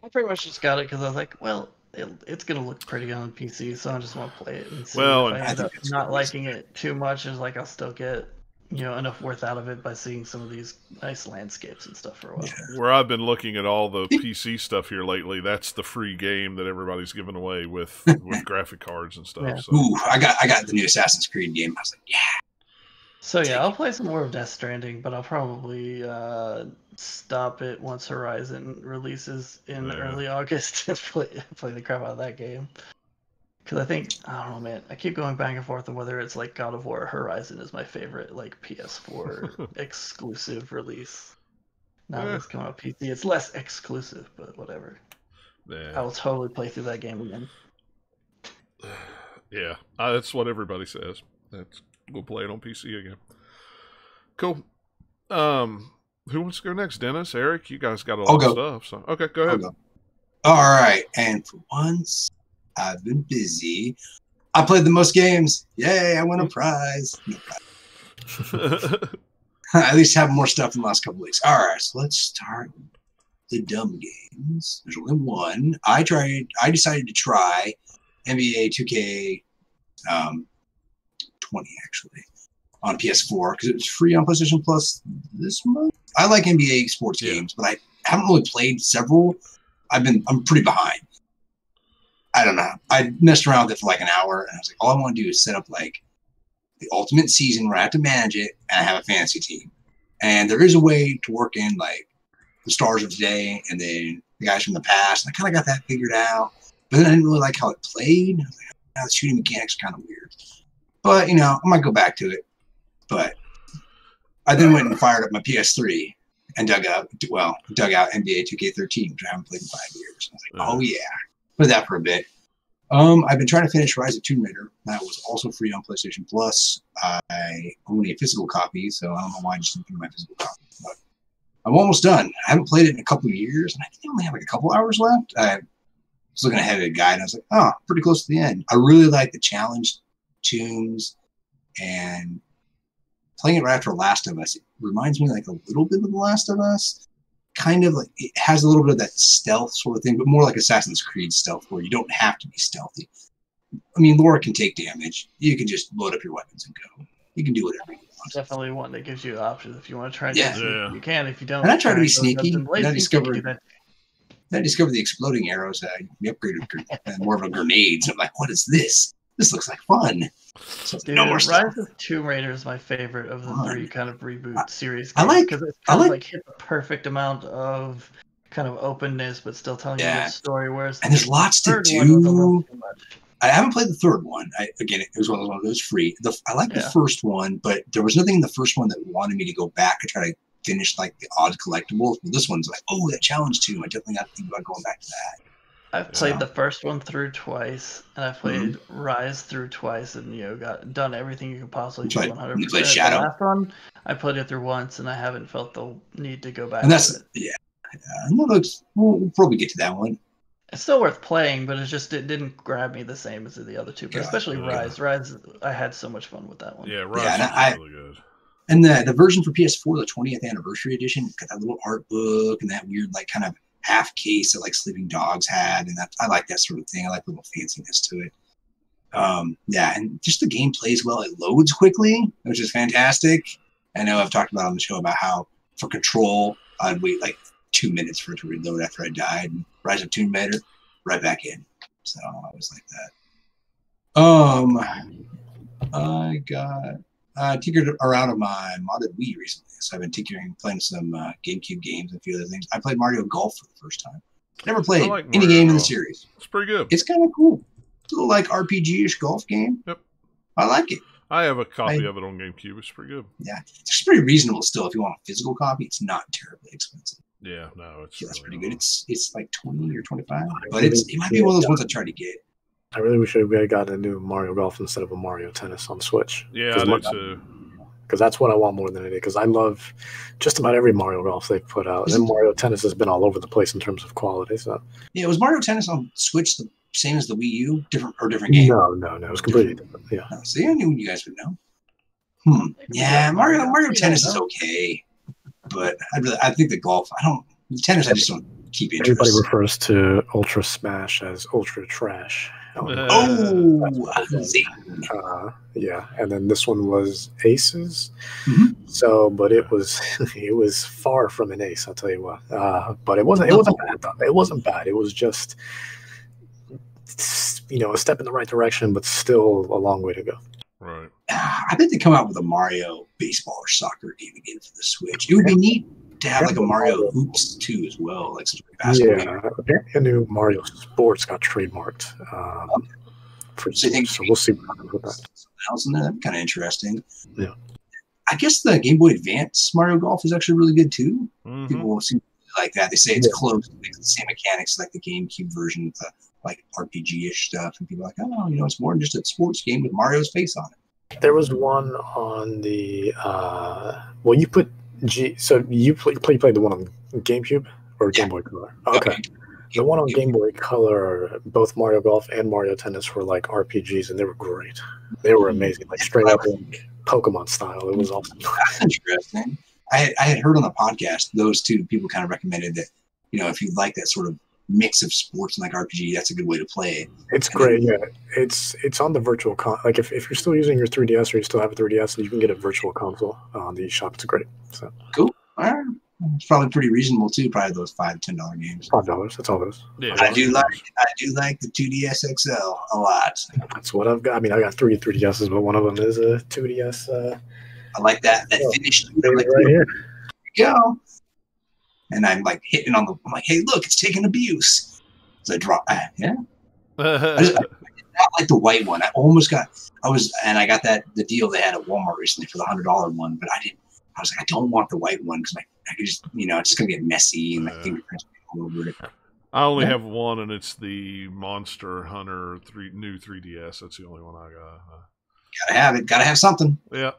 I pretty much just got it because I was like, well, it's gonna look pretty on PC, so I just want to play it and see. Well, if I end up not liking it too much, is like I'll still get enough worth out of it by seeing some of these nice landscapes and stuff for a while. Yeah. Where I've been looking at all the PC stuff here lately, that's the free game that everybody's giving away with graphic cards and stuff. Yeah. So. Ooh, I got the new Assassin's Creed game. I was like, yeah. So yeah, I'll play some more of Death Stranding, but I'll probably stop it once Horizon releases in early August and play the crap out of that game. Because I think, I don't know, man, I keep going back and forth on whether it's like God of War or Horizon is my favorite like PS4 exclusive release. Now it's coming out PC. It's less exclusive, but whatever. Yeah. I will totally play through that game again. Yeah, that's what everybody says. We'll play it on PC again. Cool. Who wants to go next? Dennis, Eric? You guys got a lot of stuff. So okay, go ahead. All right. And for once, I've been busy. I played the most games. Yay, I won a prize. No prize. At least have more stuff in the last couple weeks. All right, so let's start the dumb games. There's only one. I decided to try NBA 2K 20 actually on PS4 because it was free on PlayStation Plus this month. I like NBA sports games, but I haven't really played several. I'm pretty behind. I don't know. I messed around with it for like an hour, and I was like, all I want to do is set up like the ultimate season where I have to manage it, and I have a fantasy team. And there is a way to work in like the stars of today and then the guys from the past. And I kind of got that figured out, but then I didn't really like how it played. I was like, the shooting mechanics kind of weird. But I might go back to it. But I then went and fired up my PS3 and dug out NBA 2K13, which I haven't played in 5 years. I was like, oh yeah, played that for a bit. I've been trying to finish Rise of Tomb Raider. That was also free on PlayStation Plus. I own a physical copy, so I don't know why I just didn't get my physical copy. But I'm almost done. I haven't played it in a couple of years, and I think I only have like a couple hours left. I was looking ahead at a guide, and I was like, oh, pretty close to the end. I really like the challenge tombs, and playing it right after Last of Us, it reminds me like a little bit of The Last of Us. Kind of like it has a little bit of that stealth sort of thing, but more like Assassin's Creed stealth, where you don't have to be stealthy. I mean, Laura can take damage. You can just load up your weapons and go. You can do whatever you want. Definitely one that gives you options if you want to try. You can. If you don't, and I try to be sneaky. I discovered the exploding arrows. We upgraded more of a grenades. I'm like, what is this? This looks like fun. So dude, no more stuff. Rise of Tomb Raider is my favorite of the three kind of reboot series. I like because it's kind of like hit the perfect amount of kind of openness, but still telling you the story. Whereas and there's lots to do. I haven't played the third one. Again, it was one of those that was free. I like the first one, but there was nothing in the first one that wanted me to go back and try to finish like the odd collectibles. But this one's like, oh, that challenge too. I definitely got to think about going back to that. I've played the first one through twice, and I played Rise through twice, and got done everything you could possibly do 100%. You played Shadow. The last one, I played it through once, and I haven't felt the need to go back. And that's to it. We'll probably get to that one. It's still worth playing, but it didn't grab me the same as the other two. But especially Rise. Rise, I had so much fun with that one. Yeah, Rise is really good. And the version for PS4, the 20th anniversary edition, got that little art book and that weird like kind of half case that like Sleeping Dogs had, and I like that sort of thing. I like the little fanciness to it. And just the game plays well. It loads quickly, which is fantastic. I know I've talked about on the show about how for Control, I'd wait like 2 minutes for it to reload after I died. And Rise of Tomb Raider, right back in. So I was like that. I tinkered around on my modded Wii recently. So I've been playing some GameCube games and a few other things. I played Mario Golf for the first time. Never played any game in the series. It's pretty good. It's kind of cool. It's a little like RPG-ish golf game. Yep. I like it. I have a copy of it on GameCube. It's pretty good. Yeah. It's pretty reasonable still. If you want a physical copy, it's not terribly expensive. Yeah, no, it's that's pretty good. It's like 20 or 25. But it might be one of those ones I try to get. I really wish we had gotten a new Mario Golf instead of a Mario Tennis on Switch. Yeah, I do too. Because that's what I want more than anything. Because I love just about every Mario Golf they've put out. And Mario Tennis has been all over the place in terms of quality. So yeah, was Mario Tennis on Switch the same as the Wii U? Different game? No. It was completely different. Yeah. Oh, see, I knew you guys would know. Yeah, Mario Tennis is okay. But I think the golf, tennis I just don't keep interest. Everybody refers to Ultra Smash as Ultra Trash. Yeah, and then this one was Aces. So, but it was far from an ace, I'll tell you what. But it wasn't bad though. It wasn't bad. It was just a step in the right direction, but still a long way to go. Right. I bet they come out with a Mario baseball or soccer game again for the Switch. It would be neat to have like a Mario Hoops too as well, like some basketball game. A new Mario Sports got trademarked for Switch, so we'll see what happens with that. That'd be kind of interesting. Yeah. I guess the Game Boy Advance Mario Golf is actually really good too. People seem to like that. They say it's close to the same mechanics like the GameCube version with the like RPG-ish stuff, and people are like, it's more than just a sports game with Mario's face on it. There was one on the you put so you played the one on GameCube or Game Boy Color? Okay. The one on Game Boy Color, both Mario Golf and Mario Tennis were like RPGs, and they were great. They were amazing, like straight up like Pokemon style. It was awesome. That's interesting. I had heard on the podcast those two people kind of recommended that, if you like that sort of mix of sports and like RPG, that's a good way to play it. It's great, yeah. It's on the virtual like if you're still using your 3DS or you still have a 3DS, and you can get a virtual console on the eShop. It's great. So cool. All right. It's probably pretty reasonable too. Probably those $5-10 games. $5. That's all it is. Yeah, I do like the 2DS XL a lot. That's what I've got. I mean, I got 3DSs, but one of them is a 2DS. I like that finished. Like, right here. Go. And I'm like hitting on I'm like, hey, look, it's taking abuse. So I drop. Yeah. I did not like the white one. I got the deal they had at Walmart recently for the $100 one, but I was like, I don't want the white one because I could just, it's just gonna get messy and my fingerprints all over it. I only have one, and it's the Monster Hunter new 3DS. That's the only one I got. Gotta have it. Gotta have something. Yeah.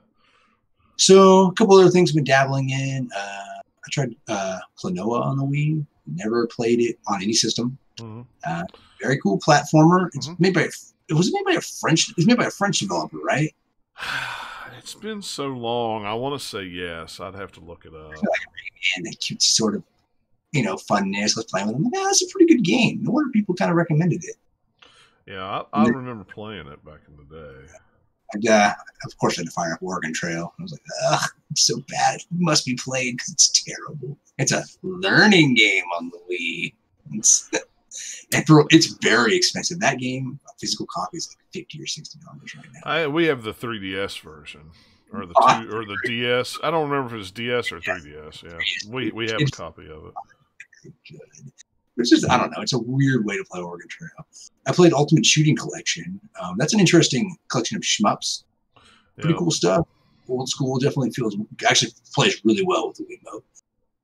So a couple other things I've been dabbling in. I tried Klonoa on the Wii. Never played it on any system. Mm-hmm. Very cool platformer. It's made by a French developer, right? It's been so long. I want to say yes. I'd have to look it up. And that cute sort of, funness. Let's play with them. That's a pretty good game. No wonder people kind of recommended it. Yeah, I remember playing it back in the day. Of course, I had to fire up Oregon Trail. I was like, ugh, it's so bad. It must be played because it's terrible. It's a learning game on the Wii. It's very expensive. That game, a physical copy is like $50 or $60 right now. We have the 3DS version, or the DS. I don't remember if it's DS or 3DS. Yeah, we have a copy of it. Good. It's just, I don't know. It's a weird way to play Oregon Trail. I played Ultimate Shooting Collection. That's an interesting collection of shmups. Pretty cool stuff. Old school, definitely actually plays really well with the Wiimote.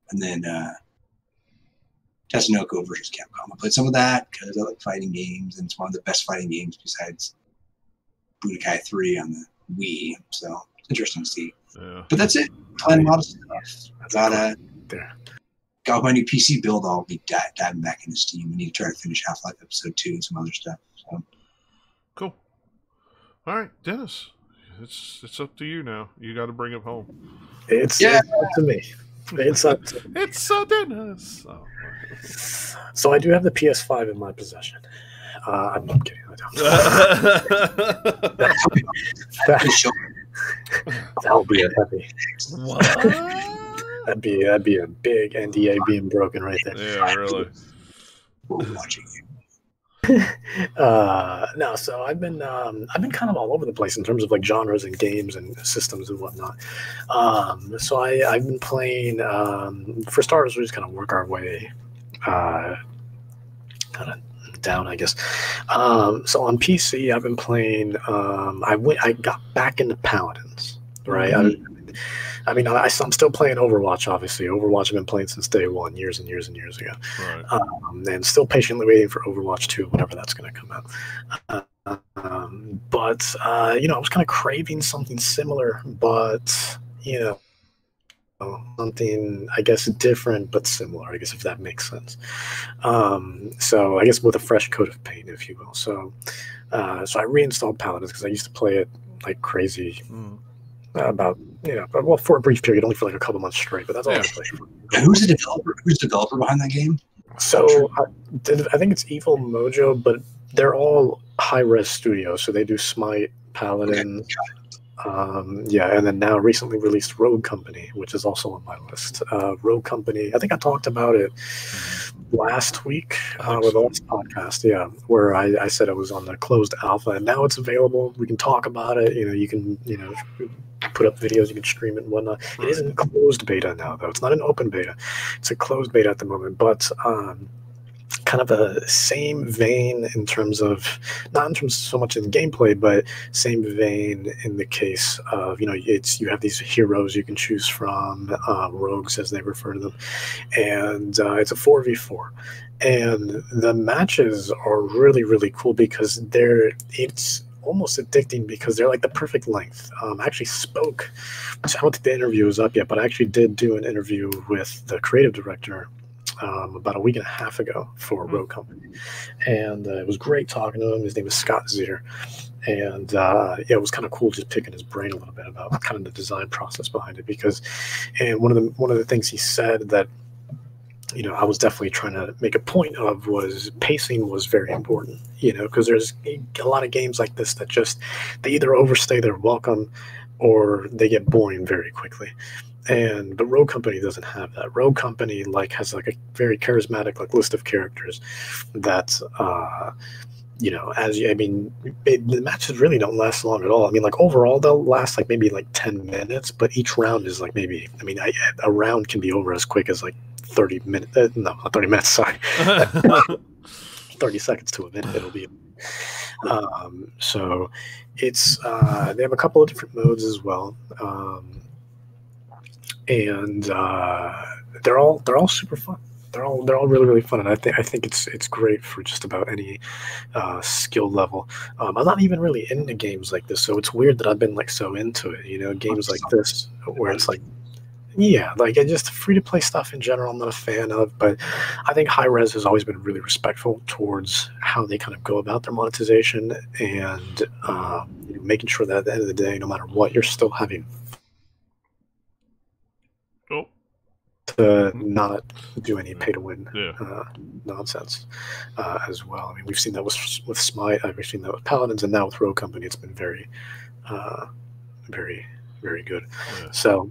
And then Tatsunoko versus Capcom. I played some of that because I like fighting games, and it's one of the best fighting games besides Budokai 3 on the Wii. So it's interesting to see. Yeah. But that's it. Playing a lot of stuff. Got my new PC build. I'll be diving back into Steam. We need to try to finish Half-Life Episode 2 and some other stuff. So. Cool. All right, Dennis. It's up to you now. You got to bring it home. It's up to me. It's up to me. It's Dennis. Oh. So I do have the PS5 in my possession. I'm kidding. I don't. That would be a heavy. What? That'd be a big NDA being broken right there. Yeah, really. We're watching you. No, so I've been kind of all over the place in terms of like genres and games and systems and whatnot. So I've been playing. For starters, we just kind of work our way, kind of down, I guess. So on PC, I've been playing. I got back into Paladins, right? Mm-hmm. I'm still playing Overwatch, obviously. Overwatch I've been playing since day one, years and years and years ago. Right. And still patiently waiting for Overwatch 2, whenever that's going to come out. But I was kind of craving something similar, but, something, I guess, different but similar, I guess, if that makes sense. So I guess with a fresh coat of paint, if you will. So I reinstalled Paladins because I used to play it like crazy. For a brief period, only for like a couple months straight, but that's all I played. Who's the developer? Who's the developer behind that game? So I think it's Evil Mojo, but they're all high-res studios, so they do Smite, Paladin, and then now recently released Rogue Company, which is also on my list. Rogue Company, I think I talked about it last week with the last podcast, where I said it was on the closed alpha, and now it's available. We can talk about it. You can put up videos, you can stream it and whatnot. It isn't closed beta now, though. It's not an open beta. It's a closed beta at the moment, but kind of a same vein in terms of, not in terms so much in gameplay, but same vein in the case of, you have these heroes you can choose from, rogues as they refer to them, and it's a 4v4. And the matches are really, really cool because it's almost addicting because they're like the perfect length. I actually spoke, I don't think the interview is up yet, but I actually did do an interview with the creative director about a week and a half ago for Rogue Company, and it was great talking to him. His name is Scott Zier, and yeah, it was kind of cool just picking his brain a little bit about kind of the design process behind it, because and one of the things he said that I was definitely trying to make a point of was pacing was very important, because there's a lot of games like this that just they either overstay their welcome or they get boring very quickly. But Rogue Company doesn't have that. Rogue Company has a very charismatic list of characters that the matches really don't last long at all. I mean, overall they'll last maybe 10 minutes, but each round is a round can be over as quick as 30 minutes. No, not 30 minutes. Sorry, 30 seconds to a minute. It'll be. So it's they have a couple of different modes as well. And they're all super fun. They're all really, really fun, and I think it's great for just about any skill level. I'm not even really into games like this, so it's weird that I've been so into it. Games like this where it's just free to play stuff in general. I'm not a fan of, but I think Hi-Rez has always been really respectful towards how they kind of go about their monetization, and making sure that at the end of the day, no matter what, you're still having to not do any pay-to-win nonsense as well. I mean, we've seen that with Smite, we've seen that with Paladins, and now with Rogue Company, it's been very, very, very good. Yeah. So,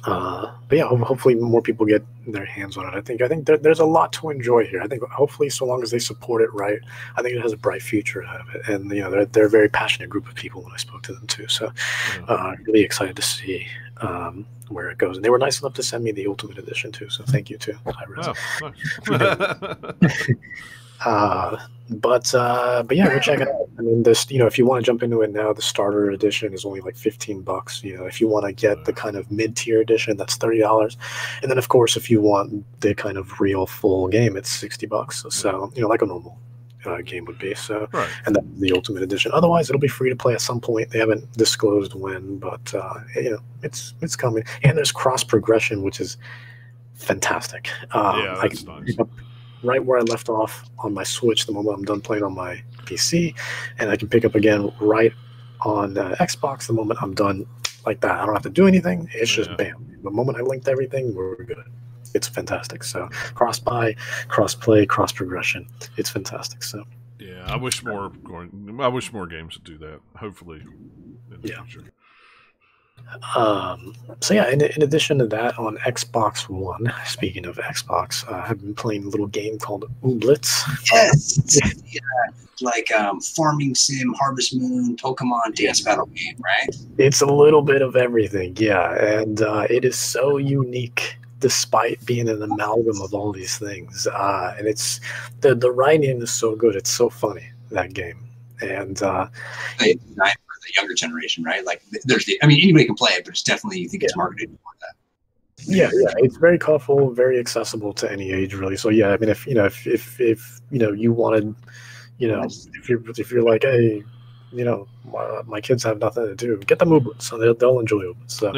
but yeah, hopefully more people get their hands on it. I think there's a lot to enjoy here. I think hopefully, so long as they support it right, I think it has a bright future ahead of it. And they're a very passionate group of people when I spoke to them too. So, really excited to see where it goes. And they were nice enough to send me the Ultimate Edition too. So thank you too. Oh, nice. But yeah, go check it out. I mean, this, if you want to jump into it now, the starter edition is only $15. If you want to get the kind of mid-tier edition, that's $30. And then, of course, if you want the kind of real full game, it's $60. So, like a normal game would be. So, and that's the Ultimate Edition. Otherwise, it'll be free to play at some point. They haven't disclosed when, but it's coming. And there's cross progression, which is fantastic. That's nice. Right where I left off on my Switch the moment I'm done playing on my PC, and I can pick up again right on Xbox the moment I'm done like that. I don't have to do anything. It's just bam. The moment I linked everything, we're good. It's fantastic. So cross-buy, cross-play, cross-progression. It's fantastic. So yeah, I wish more games would do that. Hopefully in the future. So yeah, in addition to that, on Xbox One, speaking of Xbox, I've been playing a little game called Ooblets. Yes, like farming sim, Harvest Moon, Pokemon dance battle game, right? It's a little bit of everything, yeah, and it is so unique despite being an amalgam of all these things. And it's the writing is so good, it's so funny, that game. And the younger generation, right? Anybody can play it, but it's definitely, you think it's marketed for that. Yeah, it's very colorful, very accessible to any age, really. So yeah, I mean, if you wanted, if you're like, hey, my kids have nothing to do, get them Ooblets, so they'll enjoy Ooblets. So,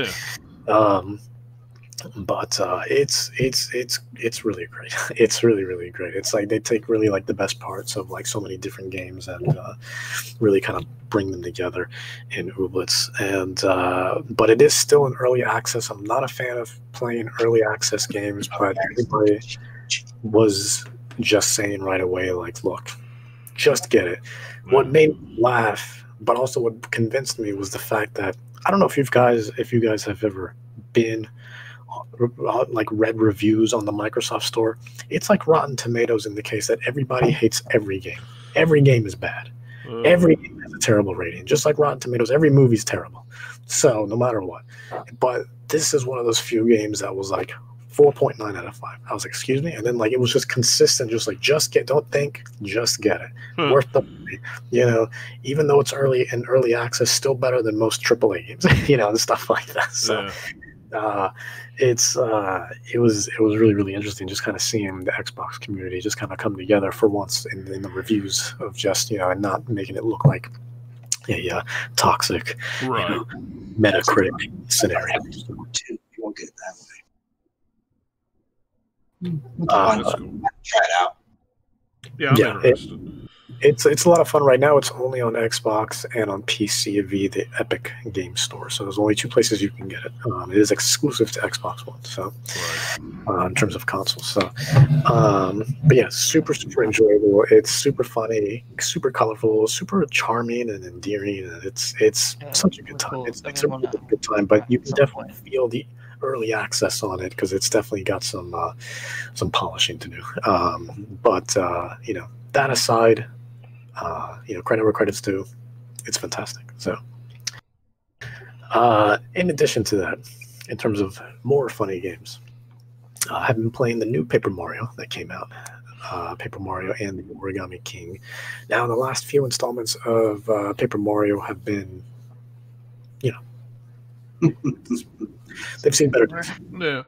but it's really great. It's really, really great. It's they take really the best parts of so many different games and really kind of bring them together in Ooblets. And but it is still in early access. I'm not a fan of playing early access games, but everybody was just saying right away, look, just get it. What made me laugh, but also what convinced me, was the fact that I don't know if you guys have ever been read reviews on the Microsoft Store. It's like Rotten Tomatoes in the case that everybody hates every game. Every game is bad. Every game has a terrible rating. Just like Rotten Tomatoes, every movie's terrible. So no matter what. But this is one of those few games that was 4.9 out of 5. I was like, excuse me? And then it was just consistent, don't think, just get it. Worth the money. Even though it's early access, still better than most AAA games, and stuff like that. So it was really, really interesting just kind of seeing the Xbox community just kind of come together for once in the reviews of just, and not making it look like a toxic, Metacritic scenario. You won't get it that way. That's cool. Try it out. Yeah, I'm interested. It's a lot of fun right now. It's only on Xbox and on PC via the Epic Game Store. So there's only 2 places you can get it. It is exclusive to Xbox One. So in terms of consoles. So, but yeah, super enjoyable. It's super funny, super colorful, super charming and endearing, and it's such a good time. Cool. It's a really good time. But you can definitely feel the early access on it because it's definitely got some polishing to do. But you know, that aside. You know, credit where credit's due. It's fantastic. So, in addition to that, in terms of more funny games, I've been playing the new Paper Mario that came out, Paper Mario and the Origami King. Now, the last few installments of Paper Mario have been, you know, they've seen better days. Yeah.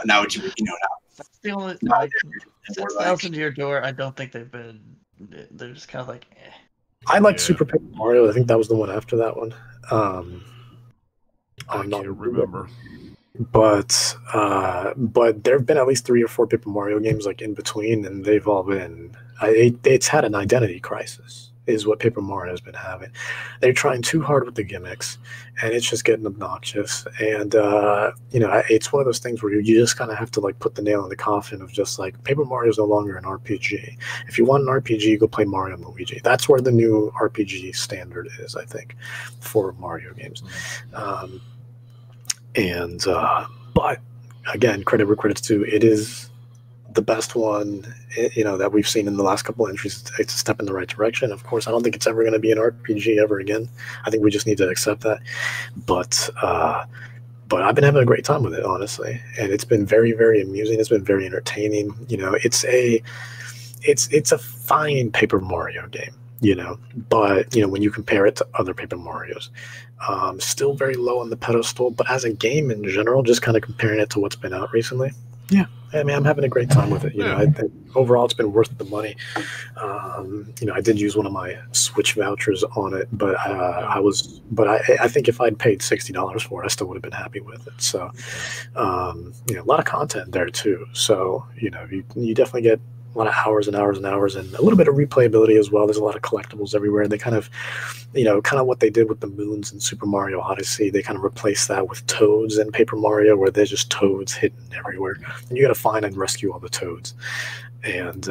Now what you know now. That's the only like, since Nails into Your Door. I don't think they've been. They're just kind of like. Eh. I liked Super Paper Mario. I think that was the one after that one. I can't remember. But there have been at least 3 or 4 Paper Mario games like in between, and they've all been. It's had an identity crisis. Is what Paper Mario has been having. They're trying too hard with the gimmicks, and it's just getting obnoxious. And you know, it's one of those things where you just kind of have to like put the nail in the coffin of just like Paper Mario is no longer an RPG. If you want an RPG, go play Mario and Luigi. That's where the new RPG standard is, I think, for Mario games. But again, credit where credit's due. It is the best one, you know, that we've seen in the last couple of entries. It's a step in the right direction. Of course, I don't think it's ever going to be an RPG ever again. I think we just need to accept that. But I've been having a great time with it, honestly, and it's been very, very amusing. It's been very entertaining. You know, it's a fine Paper Mario game. You know, but you know, when you compare it to other Paper Marios, still very low on the pedestal. But as a game in general, just kind of comparing it to what's been out recently, yeah, I mean, I'm having a great time with it. You know, I think overall it's been worth the money. You know, I did use one of my Switch vouchers on it, but I think if I'd paid $60 for it, I still would have been happy with it. So, you know, a lot of content there too. So, you know, you definitely get a lot of hours and hours and hours, and a little bit of replayability as well. There's a lot of collectibles everywhere. They kind of, you know, kind of what they did with the moons in Super Mario Odyssey. They kind of replaced that with toads in Paper Mario, where there's just toads hidden everywhere, and you got to find and rescue all the toads. And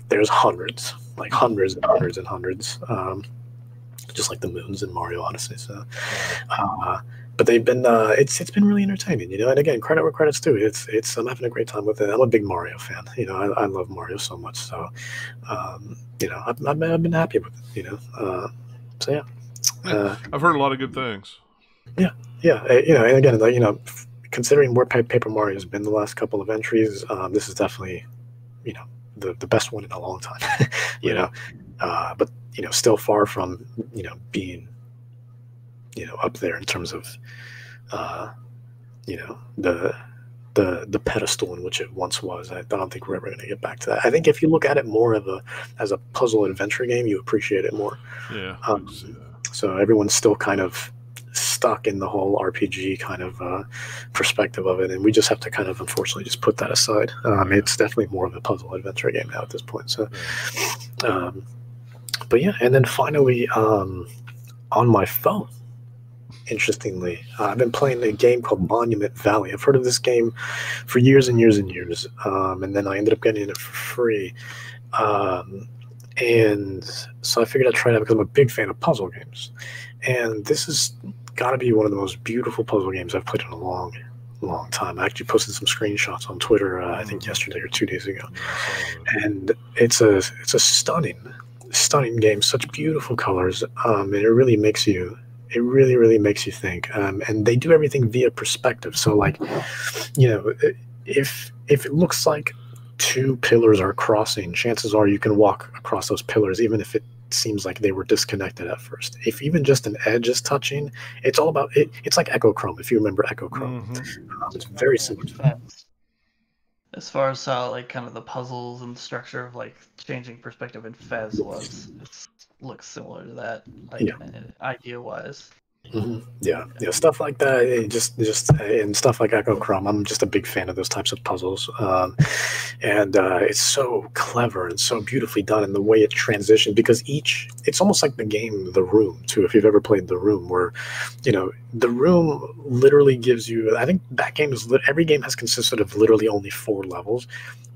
there's hundreds, like hundreds and hundreds and hundreds, just like the moons in Mario Odyssey. So, but they've been it's been really entertaining, you know. And again, credit where credit's due. It's I'm having a great time with it. I'm a big Mario fan, you know. I love Mario so much. So, you know, I've been happy with it, you know. So yeah, I've heard a lot of good things. Yeah, you know, and again, like, you know, considering where Paper Mario has been the last couple of entries, this is definitely, you know, the best one in a long time. You know, but you know, still far from, you know, being, you know, up there in terms of, you know, the pedestal in which it once was. I don't think we're ever going to get back to that. I think if you look at it more of as a puzzle adventure game, you appreciate it more. Yeah. I can see that. So everyone's still kind of stuck in the whole RPG kind of perspective of it, and we just have to kind of unfortunately just put that aside. It's definitely more of a puzzle adventure game now at this point. So, but yeah, and then finally on my phone, interestingly, I've been playing a game called Monument Valley. I've heard of this game for years and years and years, and then I ended up getting it for free. And so I figured I'd try it out because I'm a big fan of puzzle games. And this has got to be one of the most beautiful puzzle games I've played in a long, long time. I actually posted some screenshots on Twitter, I think yesterday or 2 days ago. And it's a stunning game, such beautiful colors. And it really makes you, it really, really makes you think. And they do everything via perspective. So like, you know, if it looks like 2 pillars are crossing, chances are you can walk across those pillars, even if it seems like they were disconnected at first. If even just an edge is touching, it's all about it. It's like Echochrome, if you remember Echochrome. It's very similar to that. As far as how like kind of the puzzles and the structure of like changing perspective in Fez was, it looks similar to that, like idea wise. Yeah, stuff like that. Just and stuff like Echo Chrome. I'm just a big fan of those types of puzzles, and it's so clever and so beautifully done, and the way it transitions. Because it's almost like the game The Room too. If you've ever played The Room, where The Room literally gives you. I think that game is every game has consisted of literally only 4 levels.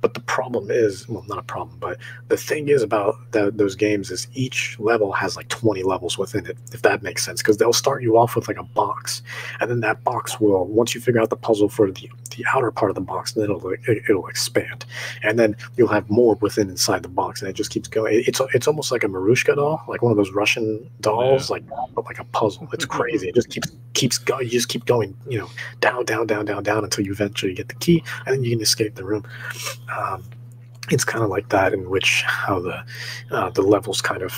But the problem is, well, not a problem, but the thing is about those games is each level has like 20 levels within it, if that makes sense, because they'll start you off with like a box, and then that box will, once you figure out the puzzle for the outer part of the box, then it'll expand, and then you'll have more within inside the box, and it just keeps going. It's almost like a Marushka doll, like one of those Russian dolls, but like a puzzle. It's crazy. It just keeps going. You just keep going, down, until you eventually get the key, and then you can escape the room. It's kind of like that, in which how the levels kind of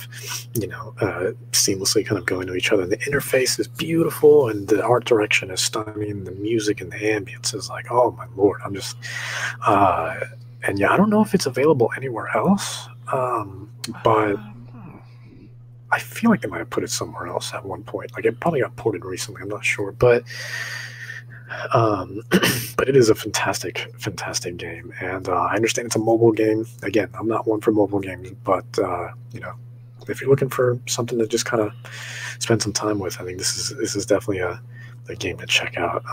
seamlessly kind of go into each other. The interface is beautiful, and the art direction is stunning. The music and the ambience is like, oh my lord! I'm just and yeah, I don't know if it's available anywhere else, but I feel like they might have put it somewhere else at one point. Like it probably got ported recently. I'm not sure, but but it is a fantastic game, and I understand it's a mobile game. Again, I'm not one for mobile games, but if you're looking for something to just kind of spend some time with, I think this is definitely a game to check out.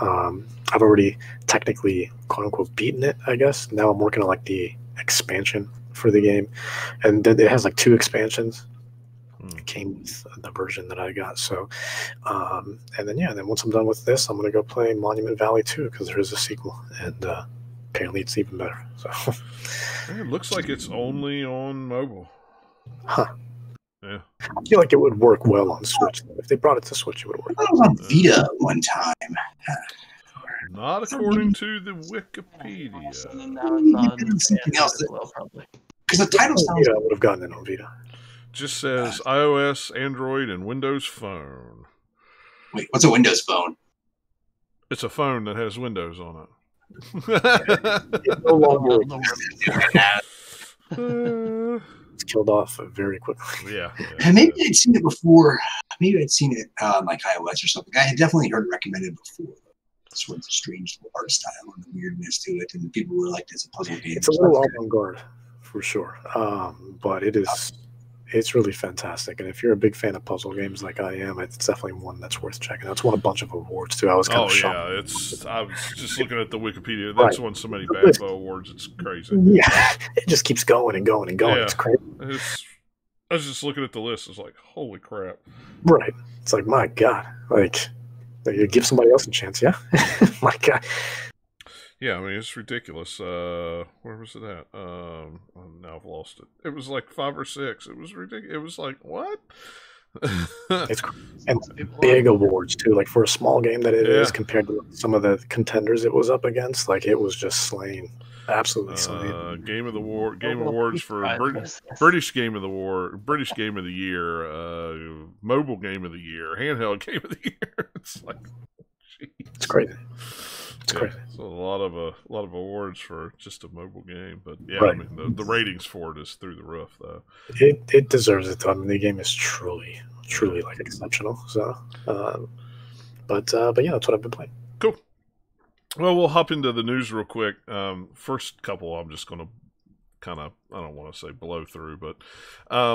I've already technically, quote unquote, beaten it, I guess. Now I'm working on like the expansion for the game, and then it has like 2 expansions. It came with the version that I got. So, and then once I'm done with this, I'm going to go play Monument Valley 2, because there is a sequel, and apparently it's even better. So, it looks like it's only on mobile. Huh. Yeah. I feel like it would work well on Switch. If they brought it to Switch, it would work. I was on Vita one time. Not according to the Wikipedia. Something else. Because the title sounds. I would have gotten it on Vita. Just says iOS, Android, and Windows Phone. Wait, what's a Windows Phone? It's a phone that has Windows on it. It's no longer. It's killed off very quickly. Yeah. And maybe I'd seen it before. Maybe I'd seen it on like iOS or something. I had definitely heard it recommended before. Sort of the strange art style and the weirdness to it, and the people really liked it as a puzzle game. It's a little avant-garde for sure, but it's really fantastic. And if you're a big fan of puzzle games like I am, it's definitely one that's worth checking out. It's won a bunch of awards too. I was kind of shocked. I was just looking at the Wikipedia. That's won so many BAFTA awards. It's crazy. Yeah, it just keeps going and going and going. Yeah. It's crazy. I was just looking at the list. It's like, holy crap! Right. It's like, my God. Like, you give somebody else a chance, yeah? My God. Yeah, I mean, it's ridiculous. Where was it at? Now I've lost it. It was like 5 or 6. It was ridiculous. It was like, what? It's and big awards too. Like for a small game that it is, compared to some of the contenders it was up against, like it was just slain. Absolutely slain. Game awards for British Game of the Year, Mobile Game of the Year, Handheld Game of the Year. It's like, geez. It's crazy. It's crazy. So a lot of awards for just a mobile game, but yeah, right. I mean the ratings for it is through the roof, though. It deserves it. I mean, the game is truly like exceptional. So, but yeah, that's what I've been playing. Cool. Well, we'll hop into the news real quick. First couple, I'm just going to kind of, I don't want to say blow through, but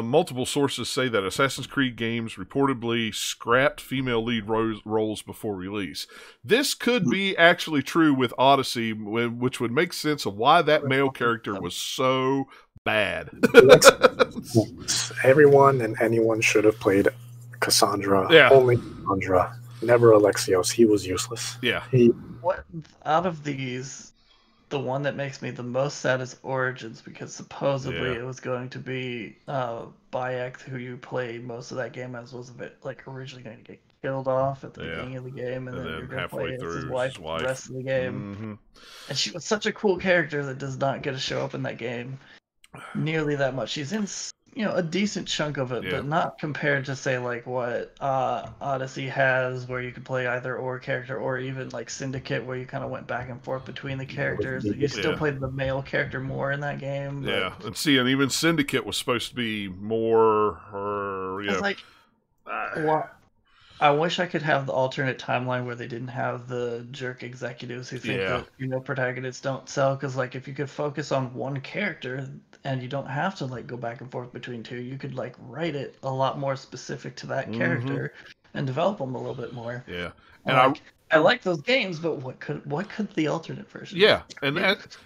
multiple sources say that Assassin's Creed games reportedly scrapped female lead roles before release. This could be actually true with Odyssey, which would make sense of why that male character was so bad. Everyone and anyone should have played Cassandra. Yeah. Only Cassandra. Never Alexios. He was useless. Yeah. What out of these, the one that makes me the most sad is Origins, because supposedly it was going to be Bayek, who you play most of that game as, was a bit like originally going to get killed off at the beginning of the game, and then you're going to play as his wife the rest of the game. Mm-hmm. And she was such a cool character that does not get to show up in that game nearly that much. She's in a decent chunk of it, but not compared to say like what Odyssey has, where you could play either or character, or even like Syndicate, where you kind of went back and forth between the characters. You still played the male character more in that game. Yeah, and even Syndicate was supposed to be more like what? I wish I could have the alternate timeline where they didn't have the jerk executives who think that protagonists don't sell. Because like, if you could focus on one character and you don't have to like go back and forth between two, you could like write it a lot more specific to that character and develop them a little bit more. Yeah, and like, I like those games, but what could the alternate version? Yeah, and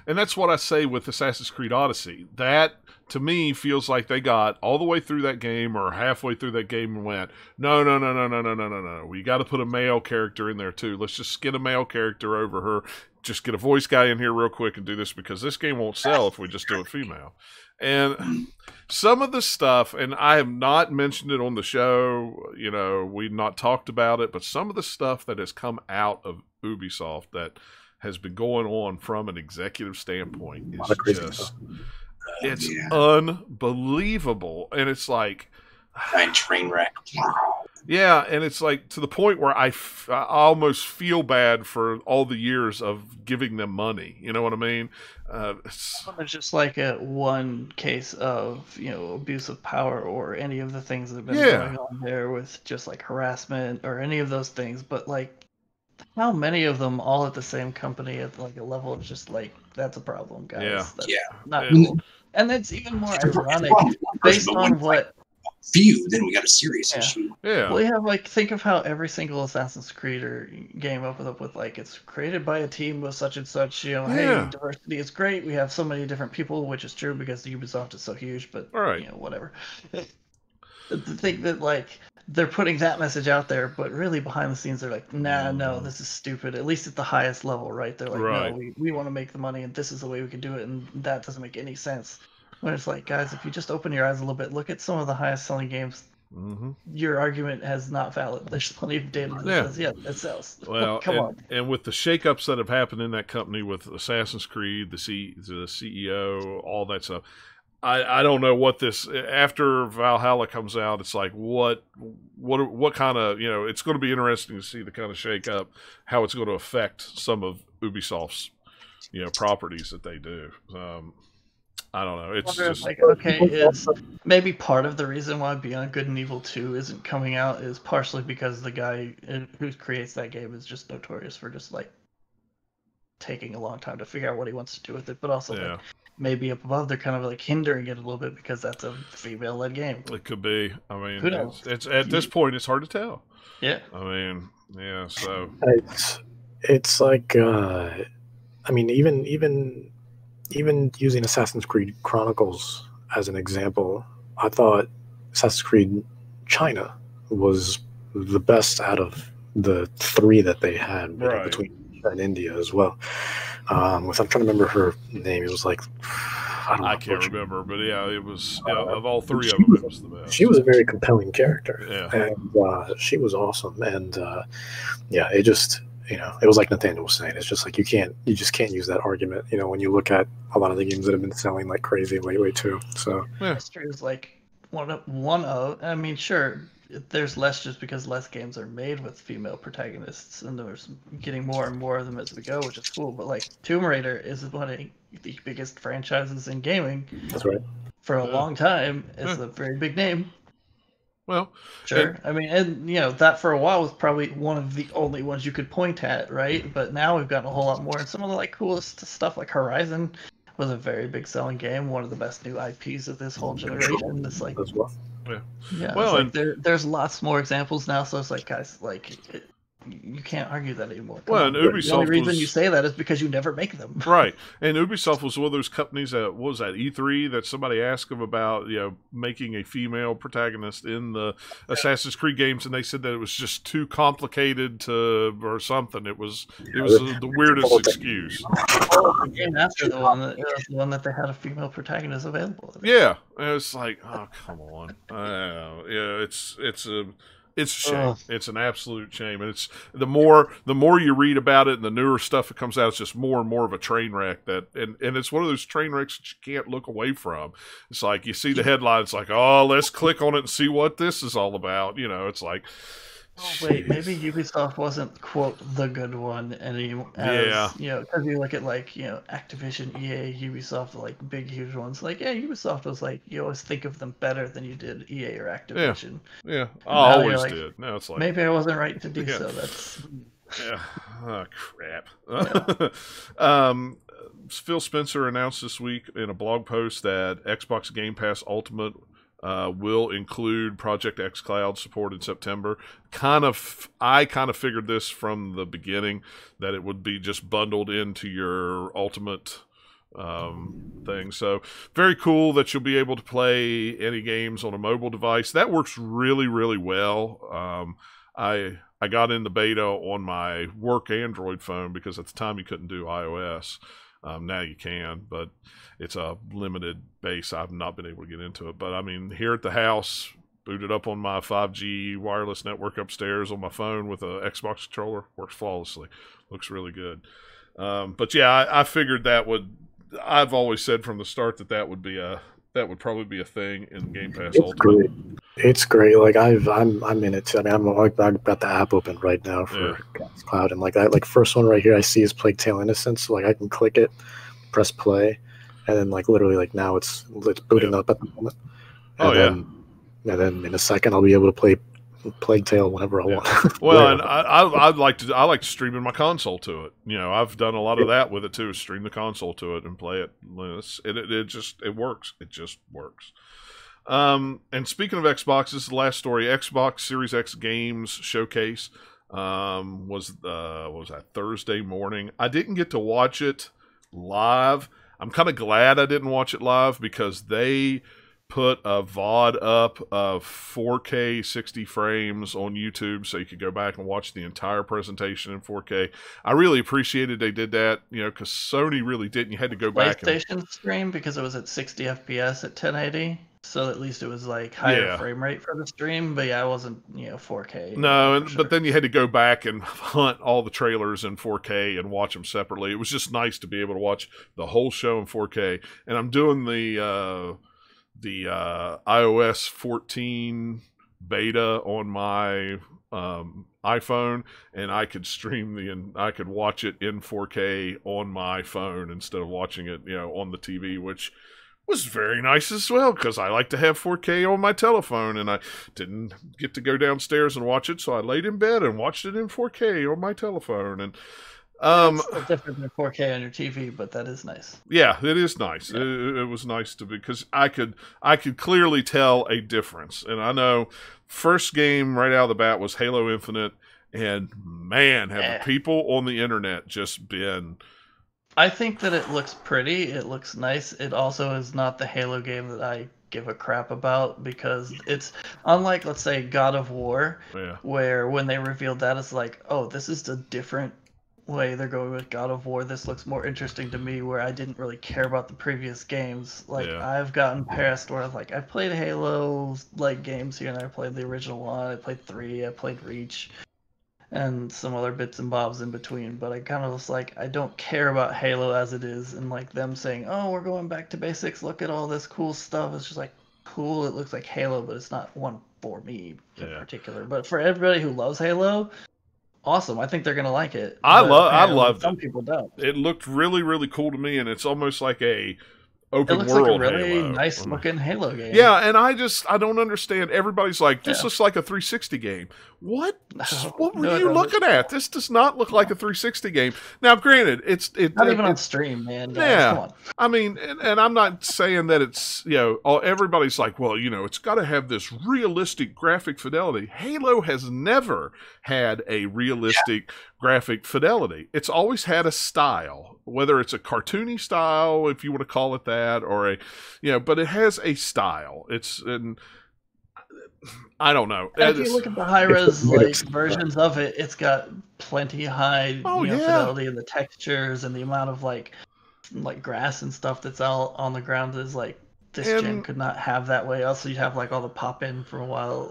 that's what I say with Assassin's Creed Odyssey. That to me feels like they got all the way through that game or halfway through that game and went, no. We got to put a male character in there too. Let's just get a male character over her. Just get a voice guy in here real quick and do this because this game won't sell if we just do it female. And some of the stuff, and I have not mentioned it on the show, you know, we've not talked about it, but some of the stuff that has come out of Ubisoft that has been going on from an executive standpoint is just, it's unbelievable. And it's like, train wreck. Yeah, and it's like to the point where I almost feel bad for all the years of giving them money. You know what I mean? It's just like one case of, you know, abuse of power or any of the things that have been going on there with just like harassment or any of those things. But like, how many of them all at the same company at like a level of just like, that's a problem, guys. Yeah. That's not cool. And that's even more ironic based on what... few, then we got a serious issue. Yeah. Well, yeah, like think of how every single Assassin's Creed or game opens up with like it's created by a team with such and such. You know, hey, diversity is great. We have so many different people, which is true because Ubisoft is so huge. But you know, whatever. The thing that like they're putting that message out there, but really behind the scenes they're like, nah, no, this is stupid. At least at the highest level, right? They're like, no, we want to make the money, and this is the way we can do it, and that doesn't make any sense. When it's like, guys, if you just open your eyes a little bit, look at some of the highest selling games. Your argument has not valid. There's plenty of data that says, it sells. Well, come on. And with the shakeups that have happened in that company with Assassin's Creed, the CEO, all that stuff, I don't know what this after Valhalla comes out. It's like what kind of, you know, it's going to be interesting to see the kind of shakeup, how it's going to affect some of Ubisoft's, you know, properties that they do. I don't know. It's just like, okay, is maybe part of the reason why Beyond Good and Evil 2 isn't coming out is partially because the guy who creates that game is just notorious for just like taking a long time to figure out what he wants to do with it, but also like, maybe up above they're kind of like hindering it a little bit because that's a female-led game. It could be. I mean, who knows? It's at this point it's hard to tell. Yeah. I mean, yeah. So it's like, I mean, even using Assassin's Creed Chronicles as an example, I thought Assassin's Creed China was the best out of the three that they had, between China and India as well. I'm trying to remember her name. It was like I can't remember, but yeah, it was of all three of them, it was the best. She was a very compelling character, and she was awesome. And it just, you know, it was like Nathaniel was saying. It's just like you just can't use that argument. You know, when you look at a lot of the games that have been selling like crazy lately too. So history is like one of. I mean, sure, there's less just because less games are made with female protagonists, and there's getting more and more of them as we go, which is cool. But like Tomb Raider is one of the biggest franchises in gaming. That's right. For a long time, it's a very big name. Well, sure. I mean, and you know that for a while was probably one of the only ones you could point at, right? But now we've gotten a whole lot more, and some of the like coolest stuff, like Horizon, was a very big selling game, one of the best new IPs of this whole generation. It's like, well, like there's lots more examples now, so it's like, guys, like you can't argue that anymore. Well, and Ubisoft, the only reason you say that is because you never make them. Right. And Ubisoft was one of those companies that was at E3 that somebody asked them about, you know, making a female protagonist in the Assassin's Creed games, and they said that it was just too complicated or something. It was the weirdest excuse. The game after the one that they had a female protagonist available. Yeah. And it's like, oh, come on. It's a shame. It's an absolute shame, and it's the more you read about it and the newer stuff that comes out, it's just more and more of a train wreck. And it's one of those train wrecks that you can't look away from. It's like you see the headline, it's like, oh, let's click on it and see what this is all about. You know, it's like, Oh, wait, maybe Ubisoft wasn't, quote, the good one anymore. Yeah. Because you look at, like, Activision, EA, Ubisoft, like, big, huge ones. Like, yeah, Ubisoft was like, you always think of them better than you did EA or Activision. Yeah, I And now you're always like, did. Now it's like, maybe I wasn't right to do Yeah. so. That's yeah, oh, crap. Yeah. Phil Spencer announced this week in a blog post that Xbox Game Pass Ultimate will include Project xCloud support in September. I kind of figured this from the beginning that it would be just bundled into your Ultimate thing. So very cool that you'll be able to play any games on a mobile device. That works really, really well. I got into beta on my work Android phone because at the time you couldn't do iOS. Now you can, but it's a limited base. I've not been able to get into it. But I mean, here at the house, booted up on my 5G wireless network upstairs on my phone with a Xbox controller, works flawlessly. Looks really good. But yeah, I figured I've always said from the start that would probably be a thing in Game Pass Ultimate. Great. It's great. Like I'm in it too. I mean, I've got the app open right now for Cloud, and like first one right here I see is Plague Tale Innocence. So like I can click it, press play, and then like literally like now it's booting up at the moment. And then in a second I'll be able to play Plague Tale whenever I want. Well, and I like to stream in my console to it. I've done a lot of that with it too. Stream the console to it and play it. It works. It just works. And speaking of Xbox, this is the last story. Xbox Series X Games Showcase was that Thursday morning. I didn't get to watch it live. I'm kind of glad I didn't watch it live because they put a VOD up of 4K 60 frames on YouTube so you could go back and watch the entire presentation in 4K. I really appreciated they did that, because Sony really didn't. You had to go back. PlayStation stream because it was at 60 FPS at 1080. So at least it was like higher frame rate for the stream, but yeah, it wasn't 4K. No, but then you had to go back and hunt all the trailers in 4K and watch them separately. It was just nice to be able to watch the whole show in 4K. And I'm doing the iOS 14 beta on my iPhone, and I could I could watch it in 4K on my phone instead of watching it, on the TV, which was very nice as well because I like to have 4K on my telephone, and I didn't get to go downstairs and watch it, so I laid in bed and watched it in 4K on my telephone. And it's still different than 4K on your TV, but that is nice. Yeah, it is nice. Yeah. It was nice because I could clearly tell a difference. And I know first game right out of the bat was Halo Infinite, and man, have the people on the internet just been. I think that it looks pretty. It looks nice. It also is not the Halo game that I give a crap about because it's unlike, let's say, God of War, where when they revealed that, it's like, oh, this is a different way they're going with God of War. This looks more interesting to me, where I didn't really care about the previous games. Like I've gotten past where I played Halo games here, and I played the original one. I played 3. I played Reach. And some other bits and bobs in between, but I kind of was like, I don't care about Halo as it is, and them saying, oh, we're going back to basics, look at all this cool stuff. It's just cool, it looks like Halo, but it's not one for me in particular. But for everybody who loves Halo, awesome. I think they're gonna like it. I loved it. Some people don't. It looked really, really cool to me, and it's almost like a open world like a really Halo. Nice looking Halo game. Yeah, and I don't understand. Everybody's like, this looks like a 360 game. What? What were you looking at? This does not look like a 360 game. Now, granted, it's not even on stream, man. Yeah, come on. I mean, and I'm not saying that it's everybody's like, well, it's got to have this realistic graphic fidelity. Halo has never had a realistic graphic fidelity. It's always had a style, whether it's a cartoony style, if you want to call it that, or but it has a style. I don't know. If you look at the high-res versions of it, it's got plenty high fidelity in the textures and the amount of like grass and stuff that's all on the ground is this gen could not have that way. Also, you'd have all the pop in for a while,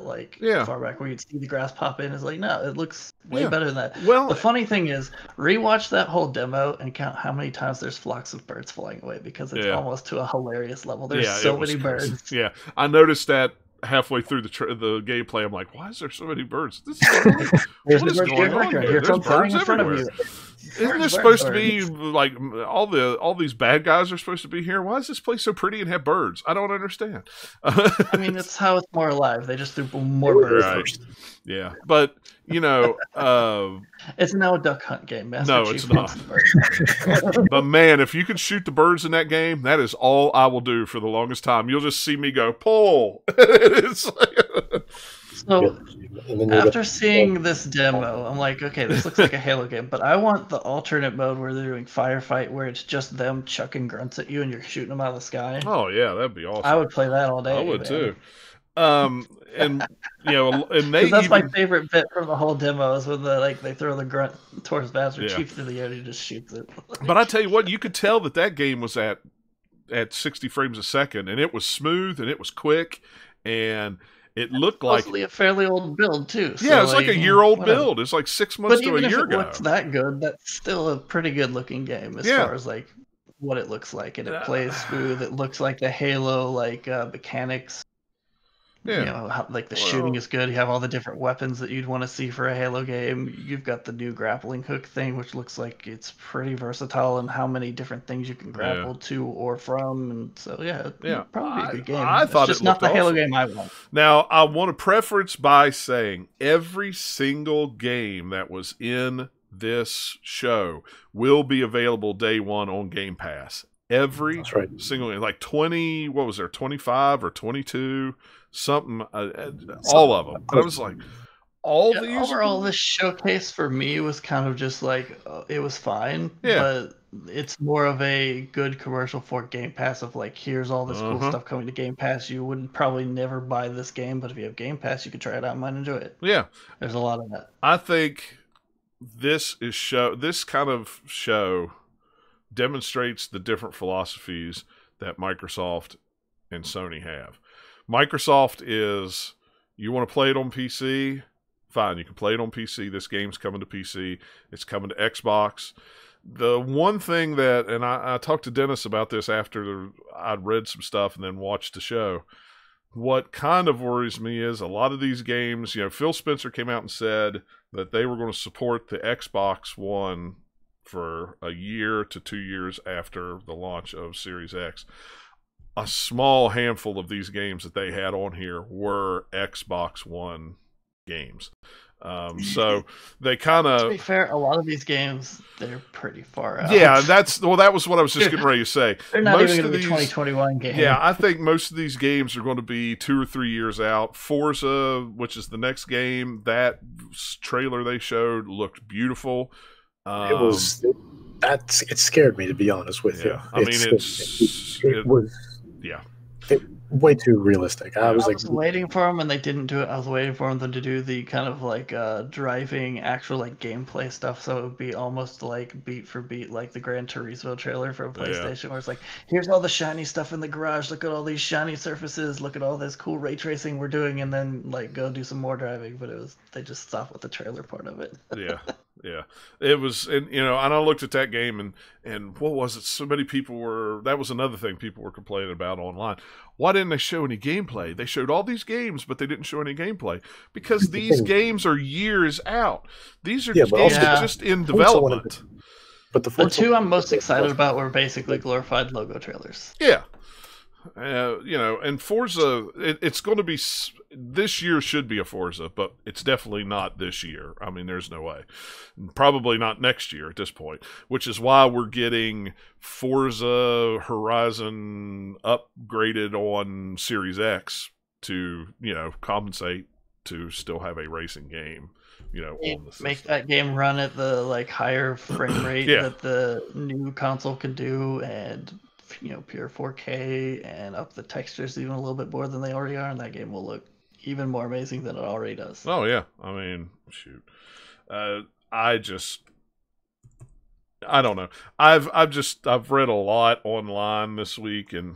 far back where you'd see the grass pop in. It's no, it looks way better than that. Well, the funny thing is, rewatch that whole demo and count how many times there's flocks of birds flying away because it's almost to a hilarious level. There's so many birds. Yeah, I noticed that halfway through the gameplay, I'm like, why is there so many birds? What is going on here? There's birds everywhere. Isn't this supposed to be like all these bad guys are supposed to be here? Why is this place so pretty and have birds? I don't understand. I mean, that's how it's more alive. They just threw more birds first. Yeah, but it's now a duck hunt game. No, it's not. But man, if you could shoot the birds in that game, that is all I will do for the longest time. You'll just see me go pull. It's like so after seeing this demo, I'm like, okay, this looks like a Halo game, but I want the alternate mode where they're doing firefight, where it's just them chucking grunts at you and you're shooting them out of the sky. Oh yeah, that'd be awesome. I would play that all day. I would too. And and that's my favorite bit from the whole demo is when they throw the grunt towards Master Chief through the air and he just shoots it. But I tell you what, you could tell that game was at 60 frames a second, and it was smooth and it was quick, and it looked like a fairly old build too. So it's like a year-old build. It's like 6 months to a year ago. But even if it looks that good, that's still a pretty good-looking game as far as like what it looks like, and it plays smooth. It looks like the Halo mechanics. Yeah, the shooting is good. You have all the different weapons that you'd want to see for a Halo game. You've got the new grappling hook thing, which looks like it's pretty versatile in how many different things you can grapple to or from. And so, probably be a good game. I thought it's just not the Halo game I want. Now, I want to preference by saying every single game that was in this show will be available day one on Game Pass. Every single game, like 20, what was there, 25 or 22? Something, all of them. And I was like, these. Overall, this showcase for me was kind of just like it was fine, but it's more of a good commercial for Game Pass of like, here's all this cool stuff coming to Game Pass. You would probably never buy this game, but if you have Game Pass, you could try it out and might enjoy it. Yeah, there's a lot of that. I think this kind of show demonstrates the different philosophies that Microsoft and Sony have. Microsoft is, you want to play it on PC? Fine, you can play it on PC. This game's coming to PC. It's coming to Xbox. The one thing that, and I talked to Dennis about this after I'd read some stuff and then watched the show, what kind of worries me is a lot of these games, Phil Spencer came out and said that they were going to support the Xbox One for a year to 2 years after the launch of Series X. A small handful of these games that they had on here were Xbox One games. So they kind of... To be fair, a lot of these games, they're pretty far out. Yeah, that was what I was just getting ready to say. They're not even going to be 2021 games. Yeah, I think most of these games are going to be 2 or 3 years out. Forza, which is the next game, that trailer they showed looked beautiful. It scared me, to be honest with you. I mean, it was way too realistic. I was waiting for them, and they didn't do it. I was waiting for them to do the kind of like driving actual like gameplay stuff, so it would be almost like beat for beat like the Gran Turismo trailer for PlayStation, where it's like, here's all the shiny stuff in the garage, look at all these shiny surfaces, look at all this cool ray tracing we're doing, and then like go do some more driving. But they just stopped with the trailer part of it. Yeah, it was, and and I looked at that game, and what was it? So many people that was another thing people were complaining about online. Why didn't they show any gameplay? They showed all these games, but they didn't show any gameplay because these games are years out. These are just in development. But the two I'm most excited about were basically glorified logo trailers. Yeah. And Forza, it's going to be, this year should be a Forza, but it's definitely not this year. I mean, there's no way. Probably not next year at this point, which is why we're getting Forza Horizon upgraded on Series X to, compensate to still have a racing game. On the make that game run at the like higher frame rate that the new console can do, and pure 4K, and up the textures even a little bit more than they already are, and that game will look even more amazing than it already does. Oh yeah, I mean, shoot, I don't know. I've read a lot online this week, and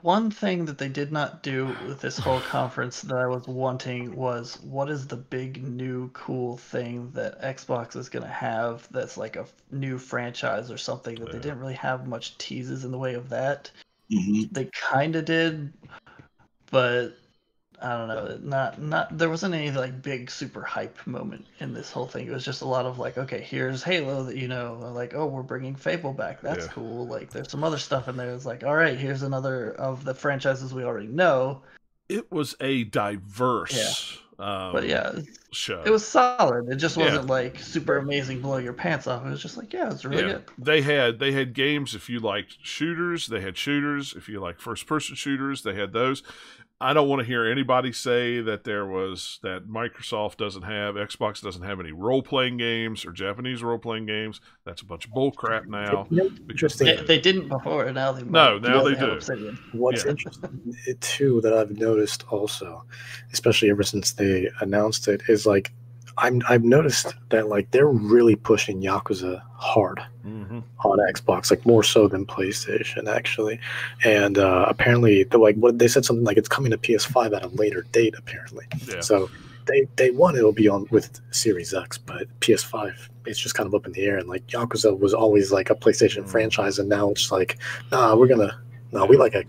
one thing that they did not do with this whole conference that I was wanting was, what is the big new cool thing that Xbox is going to have that's like a new franchise or something that they didn't really have much teases in the way of that. They kind of did, but I don't know, not there wasn't any like big super hype moment in this whole thing. It was just a lot of like, okay, here's Halo that like, oh, we're bringing Fable back. That's cool. Like there's some other stuff in there. It's like, all right, here's another of the franchises we already know. It was a diverse but yeah, show. It was solid. It just wasn't like super amazing, blow your pants off. It was just like, yeah, it's really good. They had games if you liked shooters, they had shooters. If you like first person shooters, they had those. I don't want to hear anybody say that Microsoft doesn't have, Xbox doesn't have any role-playing games or Japanese role-playing games. That's a bunch of bullcrap now. Interesting. They didn't before, now they now they do. Obsidian. What's interesting too that I've noticed also, especially ever since they announced it, is like I've noticed that like they're really pushing Yakuza hard on Xbox, like more so than PlayStation actually. And apparently, they said something like it's coming to PS5 at a later date apparently. Yeah. So day one it'll be on with Series X, but PS5 it's just kind of up in the air. And like Yakuza was always like a PlayStation franchise, and now it's like we like it.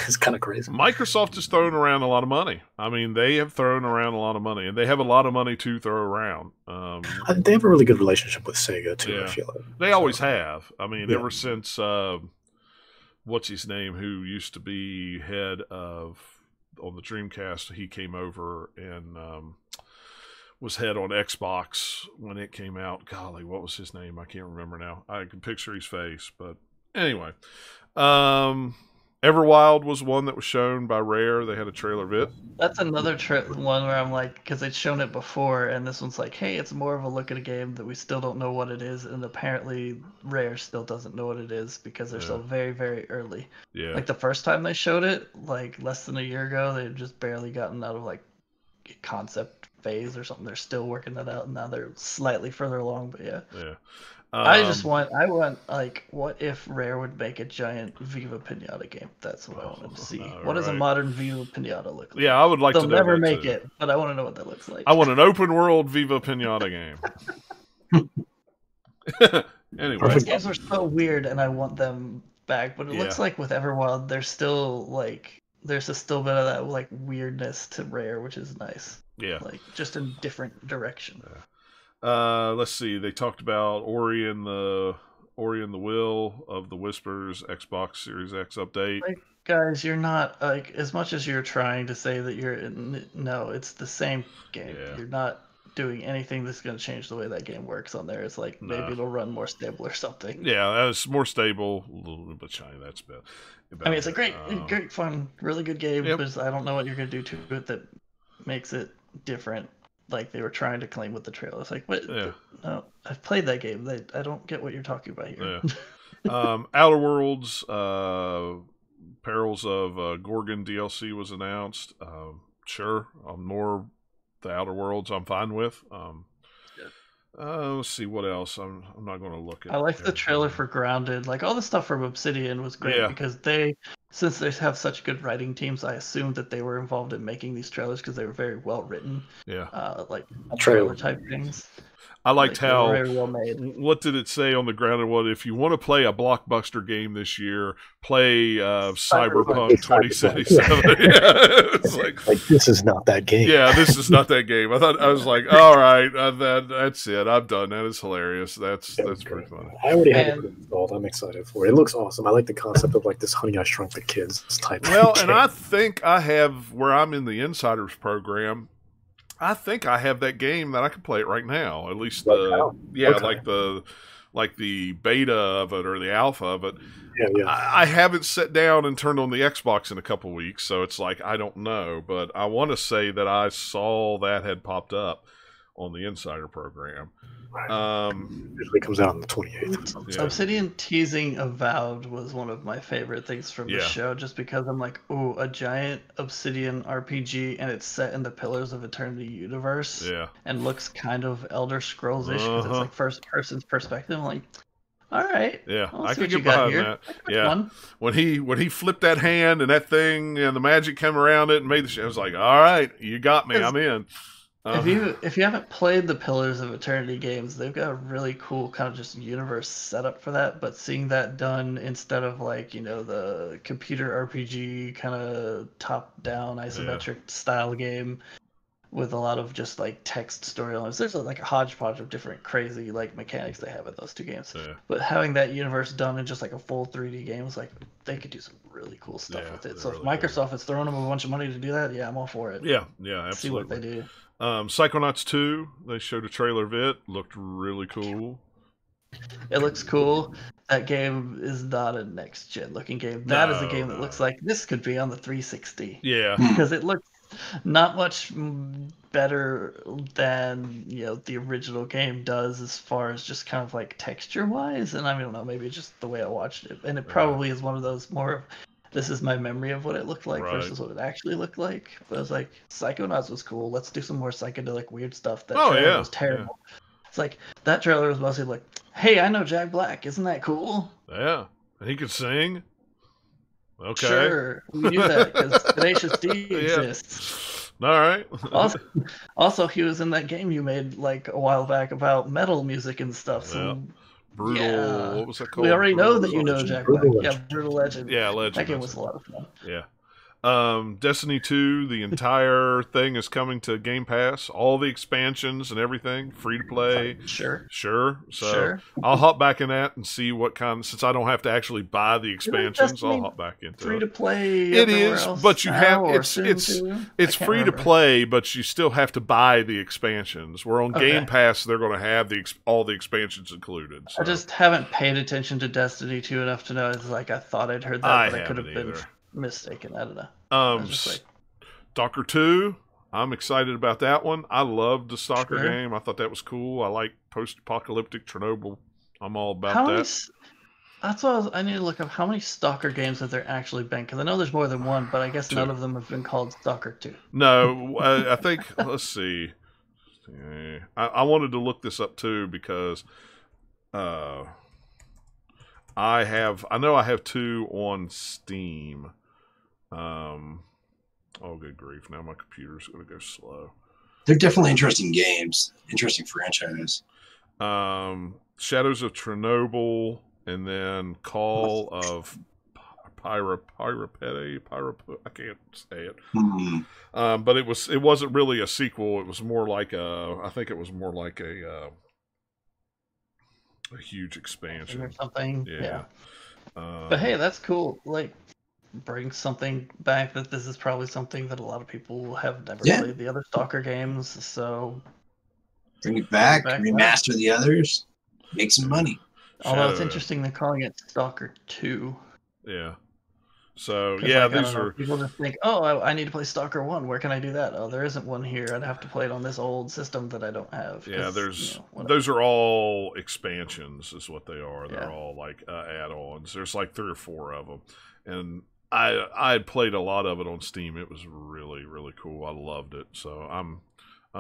It's kind of crazy. Microsoft has thrown around a lot of money. I mean, they have thrown around a lot of money, and they have a lot of money to throw around. They have a really good relationship with Sega, too, I feel like. They always have. I mean, ever since, what's his name, who used to be head of, on the Dreamcast, he came over and was head on Xbox when it came out. Golly, what was his name? I can't remember now. I can picture his face, but anyway. Everwild was one that was shown by Rare. They had a trailer of it. That's another one where I'm like, because they'd shown it before, and this one's like, hey, it's more of a look at a game that we still don't know what it is, and apparently Rare still doesn't know what it is because they're still very, very early. Yeah. Like the first time they showed it, like less than a year ago, they had just barely gotten out of like concept phase or something. They're still working that out, and now they're slightly further along, but yeah. Yeah. I want like, what if Rare would make a giant Viva Piñata game? That's what I wanted to see. What does a modern Viva Piñata look like? Yeah, I would like to know. They'll never make it, but I want to know what that looks like. I want an open world Viva Piñata game. Anyway. Those games are so weird, and I want them back, but it looks like with Everwild, there's still like, there's still bit of that like weirdness to Rare, which is nice. Yeah. Like, just in different direction. Yeah. Let's see. They talked about Ori and the Will of the Whispers Xbox Series X update. Like, guys, you're not like, as much as you're trying to say that no, it's the same game. Yeah. You're not doing anything that's going to change the way that game works on there. It's like maybe it'll run more stable or something. Yeah, it's more stable, a little bit shiny. That's about. I mean, it's a great, fun, really good game. Yep. But I don't know what you're going to do to it that makes it different. Like they were trying to claim with the trailer. It's like, what? Yeah. No, I've played that game. I don't get what you're talking about here. Yeah. Outer Worlds, Perils of Gorgon DLC was announced. Sure, more the Outer Worlds I'm fine with. Let's see what else. I'm not going to look at. I like the trailer for Grounded. Like all the stuff from Obsidian was great because since they have such good writing teams, I assumed that they were involved in making these trailers because they were very well written. Yeah. Like trailer type things. I liked how, very well made. What did it say on the Grounded one? If you want to play a blockbuster game this year, play Cyberpunk 2077. It's like, this is not that game. Yeah, this is not that game. I was like, all right, that's it. I'm done. That is hilarious. That's pretty funny. I already have it installed. I'm excited for it. It looks awesome. I like the concept of like this Honey I Shrunk the Kids type. Well, and I think I have, where I'm in the Insiders program, I think I have that game that I can play it right now. At least like the beta of it or the alpha of it. Yeah. I haven't sat down and turned on the Xbox in a couple weeks, so it's like I don't know. But I want to say that I saw that had popped up on the Insider program. Right. Usually comes out on the 28th. Yeah. Obsidian teasing Avowed was one of my favorite things from the show, just because I'm like, ooh, a giant Obsidian RPG, and it's set in the Pillars of Eternity universe, and looks kind of Elder Scrolls-ish because it's like first person's perspective. I'm like, all right, I can get behind that. Yeah, when he flipped that hand and that thing and the magic came around it and made the show, I was like, all right, you got me, I'm in. If you haven't played the Pillars of Eternity games, they've got a really cool kind of just universe setup for that. But seeing that done instead of like the computer RPG kind of top-down isometric style game with a lot of just like text storylines, there's like a hodgepodge of different crazy like mechanics they have in those two games. Yeah. But having that universe done in just like a full 3D game is like they could do some really cool stuff with it. So if Microsoft is throwing them a bunch of money to do that, yeah, I'm all for it. Yeah, absolutely. See what they do. Psychonauts 2, they showed a trailer of it. Looked really cool. It looks cool. That game is not a next-gen looking game. That is a game that looks like this could be on the 360. Yeah. Because it looks not much better than the original game does as far as just kind of like texture-wise. And I don't know, maybe it's just the way I watched it. And it probably is one of those more of this is my memory of what it looked like versus what it actually looked like. But I was like, Psychonauts was cool. Let's do some more psychedelic weird stuff. That trailer was terrible. Yeah. It's like, that trailer was mostly like, hey, I know Jack Black. Isn't that cool? Yeah. And he could sing. Okay. Sure. We knew that because Tenacious D exists. All right. also, he was in that game you made like a while back about metal music and stuff. So Brutal. Yeah. What was that called? We already know that you know Legend. Jack Black. Yeah, Brutal Legend. Yeah, Legend. That game was a lot of fun. Yeah. Destiny 2, the entire thing is coming to Game Pass. All the expansions and everything, free to play. Sure. So I'll hop back in that and see what kind. Since I don't have to actually buy the expansions, I'll hop back into free it. To play. It is, but you have it's free to play, but you still have to buy the expansions. Where on Game Pass, they're going to have all the expansions included. So. I just haven't paid attention to Destiny 2 enough to know. It's like I thought I'd heard that, but I could have been mistaken. I don't know. Stalker 2, I'm excited about that one. I loved the Stalker game. I thought that was cool. I like post-apocalyptic Chernobyl. I'm all about that. That's what I need to look up. How many Stalker games have there actually been? Because I know there's more than one, but I guess none of them have been called Stalker 2. No, I think, let's see. I wanted to look this up too because I know I have 2 on Steam. Oh, good grief. Now my computer's going to go slow. They're definitely interesting games. Interesting franchise. Shadows of Chernobyl, and then Call of Pyrapete. I can't say it. Mm-hmm. But it wasn't really a sequel. It was more like I think it was more like a huge expansion or something. Yeah. But hey, that's cool. Like, bring something back that this is probably something that a lot of people have never played the other Stalker games. So bring it back, remaster the others, make some money. Although it's interesting they're calling it Stalker 2. Yeah. So these are people just think, oh, I need to play Stalker 1. Where can I do that? Oh, there isn't one here. I'd have to play it on this old system that I don't have. Yeah, those are all expansions, is what they are. They're all like add-ons. There's like 3 or 4 of them, and I played a lot of it on Steam. It was really, really cool. I loved it. So I'm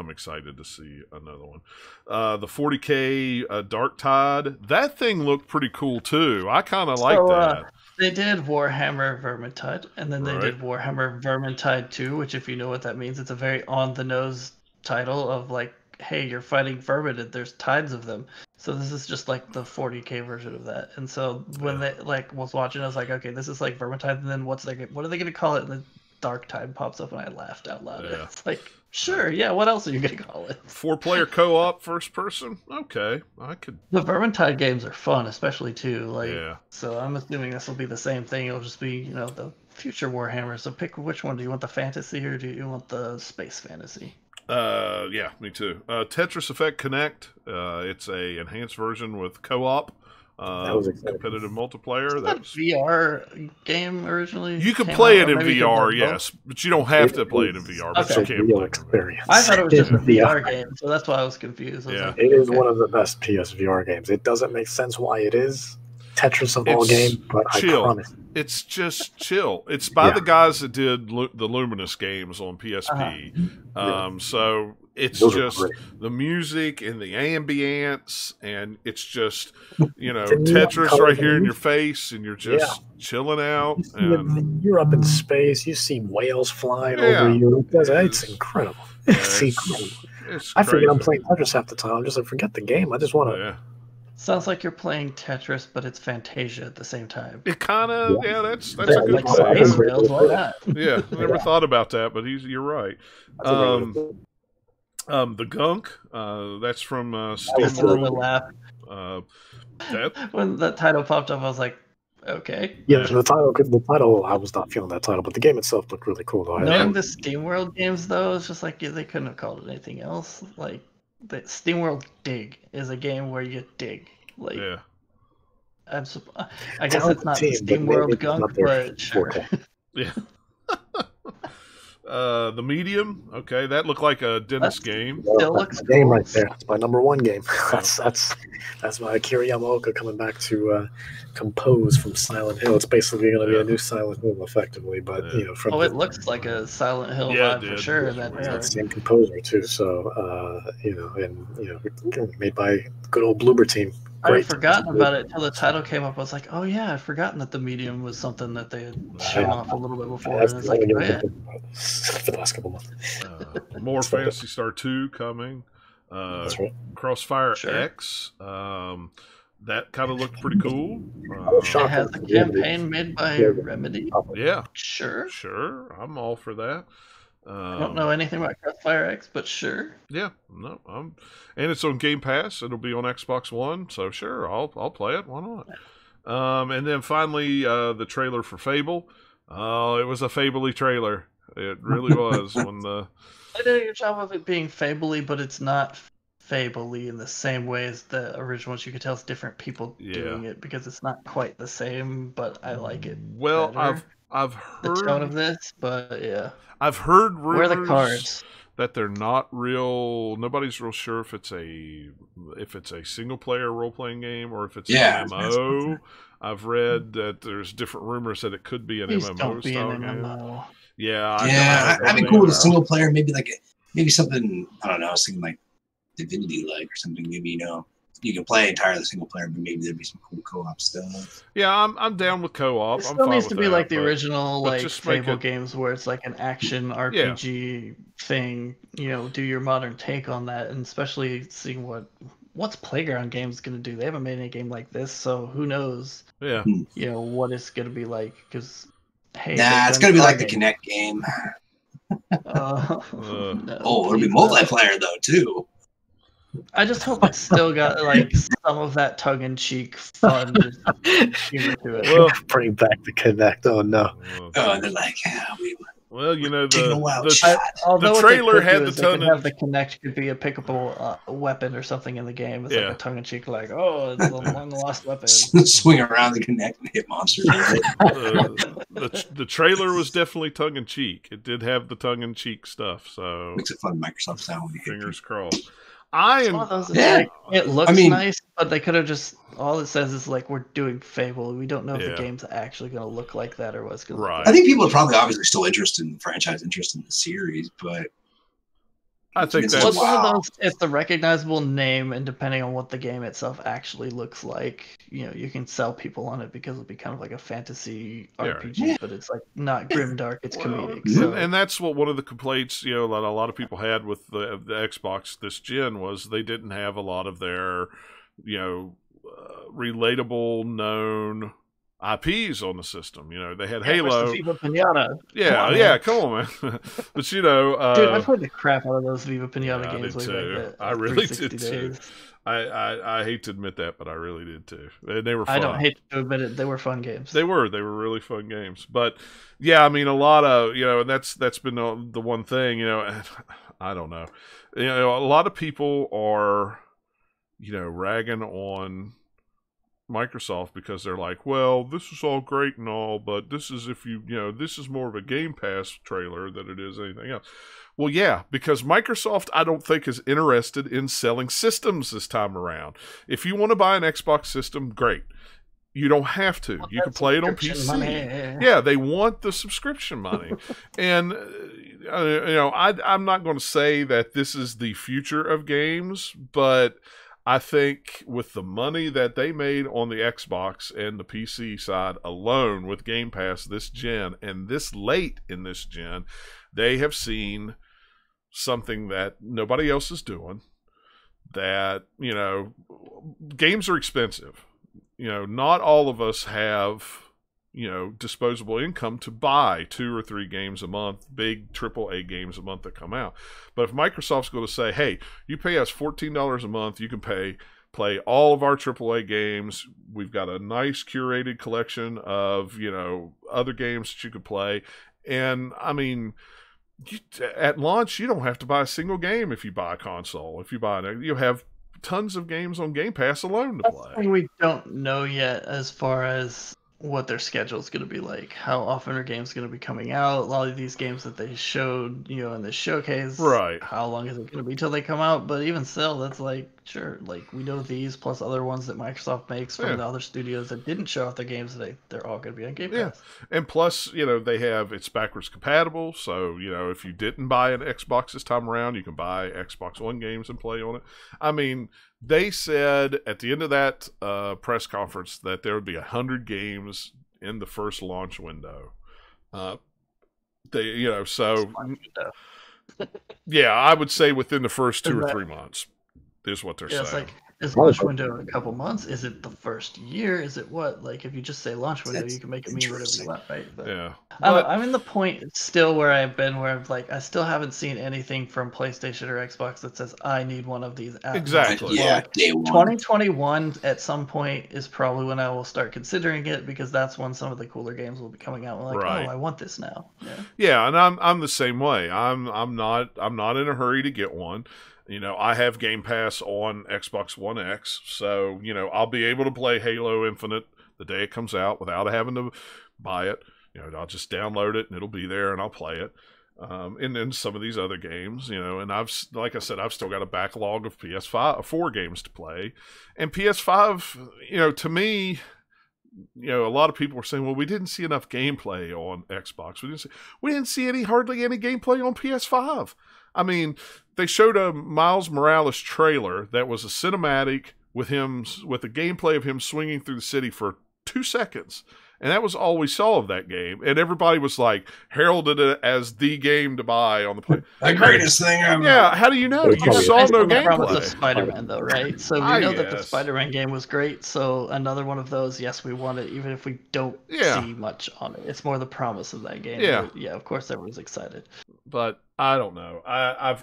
excited to see another one. The 40K Dark Tide. That thing looked pretty cool too. I kind of like that. They did Warhammer Vermintide, and then they did Warhammer Vermintide 2, which, if you know what that means, it's a very on-the-nose title of like, hey, you're fighting vermin and there's tides of them. So this is just like the 40K version of that. And so when they was watching, I was like, okay, this is like Vermintide, and then what are they gonna call it? And the Dark Tide pops up, and I laughed out loud. Yeah. It's like, sure, what else are you gonna call it? 4-player co-op, first person. Okay, I could. The Vermintide games are fun, especially too. So I'm assuming this will be the same thing. It'll just be the future Warhammer. So pick which one. Do you want the fantasy or do you want the space fantasy? Yeah, me too. Tetris Effect Connect. It's a enhanced version with co-op. Competitive multiplayer. That's a VR game originally. You can play it in VR, yes, but you don't have to play it in VR. But you can play experience. I thought it was just a VR game, so that's why I was confused. It is one of the best PSVR games. It doesn't make sense why it is Tetris of all games, but chill. I promise. It's just chill. It's by the guys that did the Luminous games on PSP. So it's just the music and the ambience, and it's just Tetris right here in your face, and you're just chilling out. And you're up in space. You see whales flying over you. It's incredible. See, it's I forget I'm crazy. playing Tetris half the time. I'm just like, forget the game. I just want to. Yeah. Sounds like you're playing Tetris, but it's Fantasia at the same time. It kind of, Yeah. that's a Yeah, good Like thing. Space Rails, why not? Yeah, I never thought about that, but you're right. That's a really good The Gunk, that's from Just SteamWorld. laugh. That When that title popped up, I was like, okay. Yeah, the title, I was not feeling that title, but the game itself looked really cool, though. Knowing the SteamWorld games, though, it's just like they couldn't have called it anything else. Like, the SteamWorld Dig is a game where you dig. Like, yeah. I guess it's not the SteamWorld Gunk, but sure. Yeah. The Medium, okay, that looked like a Dennis game. Still looks game cool. right there. That's my number 1 game. that's my Akira Yamaoka coming back to compose from Silent Hill. It's basically going to be a new Silent Hill, effectively, but from it looks like a Silent Hill vibe for sure. That same composer too. So made by good old Bloober team. I had forgotten about it until the title came up. I was like, oh yeah, I'd forgotten that the Medium was something that they had shown off a little bit before. And it's like, oh yeah. For the last couple months. More Phantasy Star 2 coming. That's right. Crossfire X. That kind of looked pretty cool. It has a campaign made by Remedy. Yeah. Sure. I'm all for that. I don't know anything about Crossfire X, but sure. Yeah, no, and it's on Game Pass. It'll be on Xbox One, so sure, I'll play it. Why not? And then finally, the trailer for Fable. Oh, it was a Fable-y trailer. It really was. They did a good job of it being Fable-y, but it's not Fable-y in the same way as the original ones. You could tell it's different people doing it because it's not quite the same. But I like it. Well, better. I've heard the tone of this, but yeah. I've heard rumors where are the cards that they're not real. Nobody's real sure if it's a single player role playing game or if it's an MMO. I've read that there's different rumors that it could be an MMO style game. Yeah, I'd be cool with a single player, maybe something, I don't know, something like Divinity like or something. Maybe you can play entirely single player, but maybe there'd be some cool co-op stuff. Yeah, I'm down with co-op. It still needs to be like the original Fable games where it's like an action RPG thing. Do your modern take on that, and especially seeing what's Playground Games going to do. They haven't made any game like this, so who knows? Yeah. What it's going to be like? Because it's going to be like the Kinect game. No, it'll be multiplayer though too. I just hope it's still got like some of that tongue-in-cheek fun humor to it. Well, bring back the Kinect. Oh no! They're like, the trailer had the tongue. Have the Kinect could be a pickable weapon or something in the game. It's like a tongue-in-cheek, like, oh, it's a long-lost weapon. Swing around the Kinect and hit monsters. The trailer was definitely tongue-in-cheek. It did have the tongue-in-cheek stuff. So makes it fun. Microsoft sound. Fingers crossed. It looks nice, but they could have just all it says is like we're doing Fable. We don't know if the game's actually going to look like that or what's going to. Right. I think people are probably obviously still interested in the franchise, interested in the series, but I think that's one of those. It's the recognizable name, and depending on what the game itself actually looks like, you can sell people on it because it'll be kind of like a fantasy RPG, but it's like not grimdark, it's comedic. So. And that's what one of the complaints, that a lot of people had with the Xbox this gen was they didn't have a lot of their, relatable, known IPs on the system. They had Halo. Viva Piñata. Come on, man. But dude, I played the crap out of those Viva Piñata games. I did too. I really did too. I hate to admit that, but I really did too. And they were fun. I don't hate to admit it. They were fun games. They were really fun games. But yeah, I mean, a lot of and that's been the one thing. I don't know. A lot of people are ragging on Microsoft because they're like, well, this is all great and all, but this is this is more of a Game Pass trailer than it is anything else. Well, yeah, because Microsoft, I don't think, is interested in selling systems this time around. If you want to buy an Xbox system, great. You don't have to. You can play it on PC. Money. Yeah, they want the subscription money. And, I'm not going to say that this is the future of games, but I think with the money that they made on the Xbox and the PC side alone with Game Pass this gen and this late in this gen, they have seen something that nobody else is doing. That, games are expensive. Not all of us have, disposable income to buy 2 or 3 games a month, big AAA games a month that come out. But if Microsoft's going to say, hey, you pay us $14 a month, you can play all of our AAA games. We've got a nice curated collection of, other games that you could play. And, I mean, at launch, you don't have to buy a single game if you buy a console. If you buy it, you have tons of games on Game Pass alone to play. We don't know yet as far as what their schedule is going to be like. How often are games going to be coming out? A lot of these games that they showed, in the showcase, right? How long is it going to be till they come out? But even still, that's like, sure, like we know these plus other ones that Microsoft makes from the other studios that didn't show off their games today. They're all going to be on Game Pass. Yeah, and plus, it's backwards compatible. So if you didn't buy an Xbox this time around, you can buy Xbox One games and play on it. I mean, they said at the end of that press conference that there would be 100 games in the first launch window. Yeah, I would say within the first 2 or 3 months is what they're saying. It's like, is launch window in a couple months? Is it the first year? Is it what? Like, if you just say launch window, you can make it mean whatever you want, right? But yeah. I'm in the point still where I've been, where I'm like, I still haven't seen anything from PlayStation or Xbox that says I need one of these. Exactly. Yeah. 2021 at some point is probably when I will start considering it, because that's when some of the cooler games will be coming out. I'm like, right. Oh, I want this now. Yeah, and I'm the same way. I'm not in a hurry to get one. I have Game Pass on Xbox One X, so, I'll be able to play Halo Infinite the day it comes out without having to buy it. I'll just download it and it'll be there and I'll play it. And then some of these other games, and like I said, I've still got a backlog of PS4 games to play. And PS5, to me, a lot of people were saying, well, we didn't see enough gameplay on Xbox. We didn't see hardly any gameplay on PS5. I mean, they showed a Miles Morales trailer that was a cinematic with the gameplay of him swinging through the city for 2 seconds. And that was all we saw of that game. And everybody was like, heralded it as the game to buy on the play. The greatest thing ever. Yeah, how do you know? You saw no gameplay. The Spider-Man, though, right? So we know that the Spider-Man game was great. So another one of those, yes, we want it, even if we don't see much on it. It's more the promise of that game. Yeah. Yeah, of course everyone's excited. But I don't know.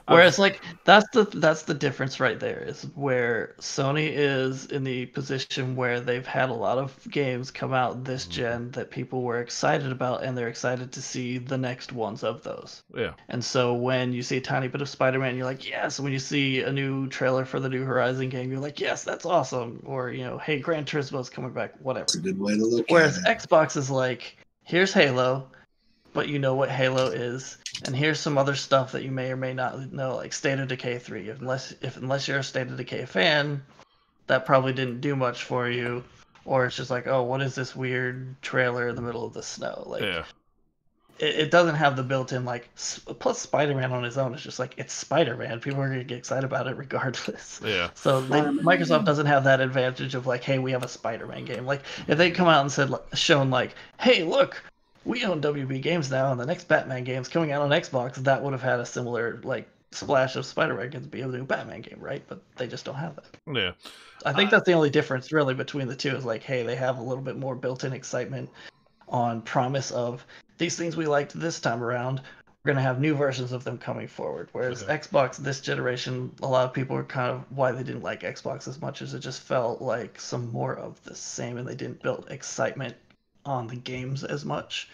Whereas, like, that's the difference right there, is where Sony is in the position where they've had a lot of games come out this gen that people were excited about, and they're excited to see the next ones of those. Yeah. And so when you see a tiny bit of Spider-Man, you're like, yes. When you see a new trailer for the new Horizon game, you're like, yes, that's awesome. Or, hey, Gran Turismo's coming back, whatever. That's a good way to look Whereas at it. Xbox is like, here's Halo, but you know what Halo is, and here's some other stuff that you may or may not know, like State of Decay 3. Unless you're a State of Decay fan, that probably didn't do much for you, or it's just like, oh, what is this weird trailer in the middle of the snow? Like, it doesn't have the built-in, like, plus Spider-Man on his own is just like, it's Spider-Man. People are gonna get excited about it regardless. Yeah. So Microsoft doesn't have that advantage of like, hey, we have a Spider-Man game. Like, if they come out and shown like, hey, look, we own WB Games now, and the next Batman game's coming out on Xbox, that would have had a similar, like, splash of Spider-Man to be able to do a Batman game, right? But they just don't have that. Yeah. I think that's the only difference, really, between the two, is like, hey, they have a little bit more built-in excitement on promise of these things we liked this time around. We're going to have new versions of them coming forward. Whereas Xbox, this generation, a lot of people are kind of why they didn't like Xbox as much, as it just felt like some more of the same, and they didn't build excitement on the games as much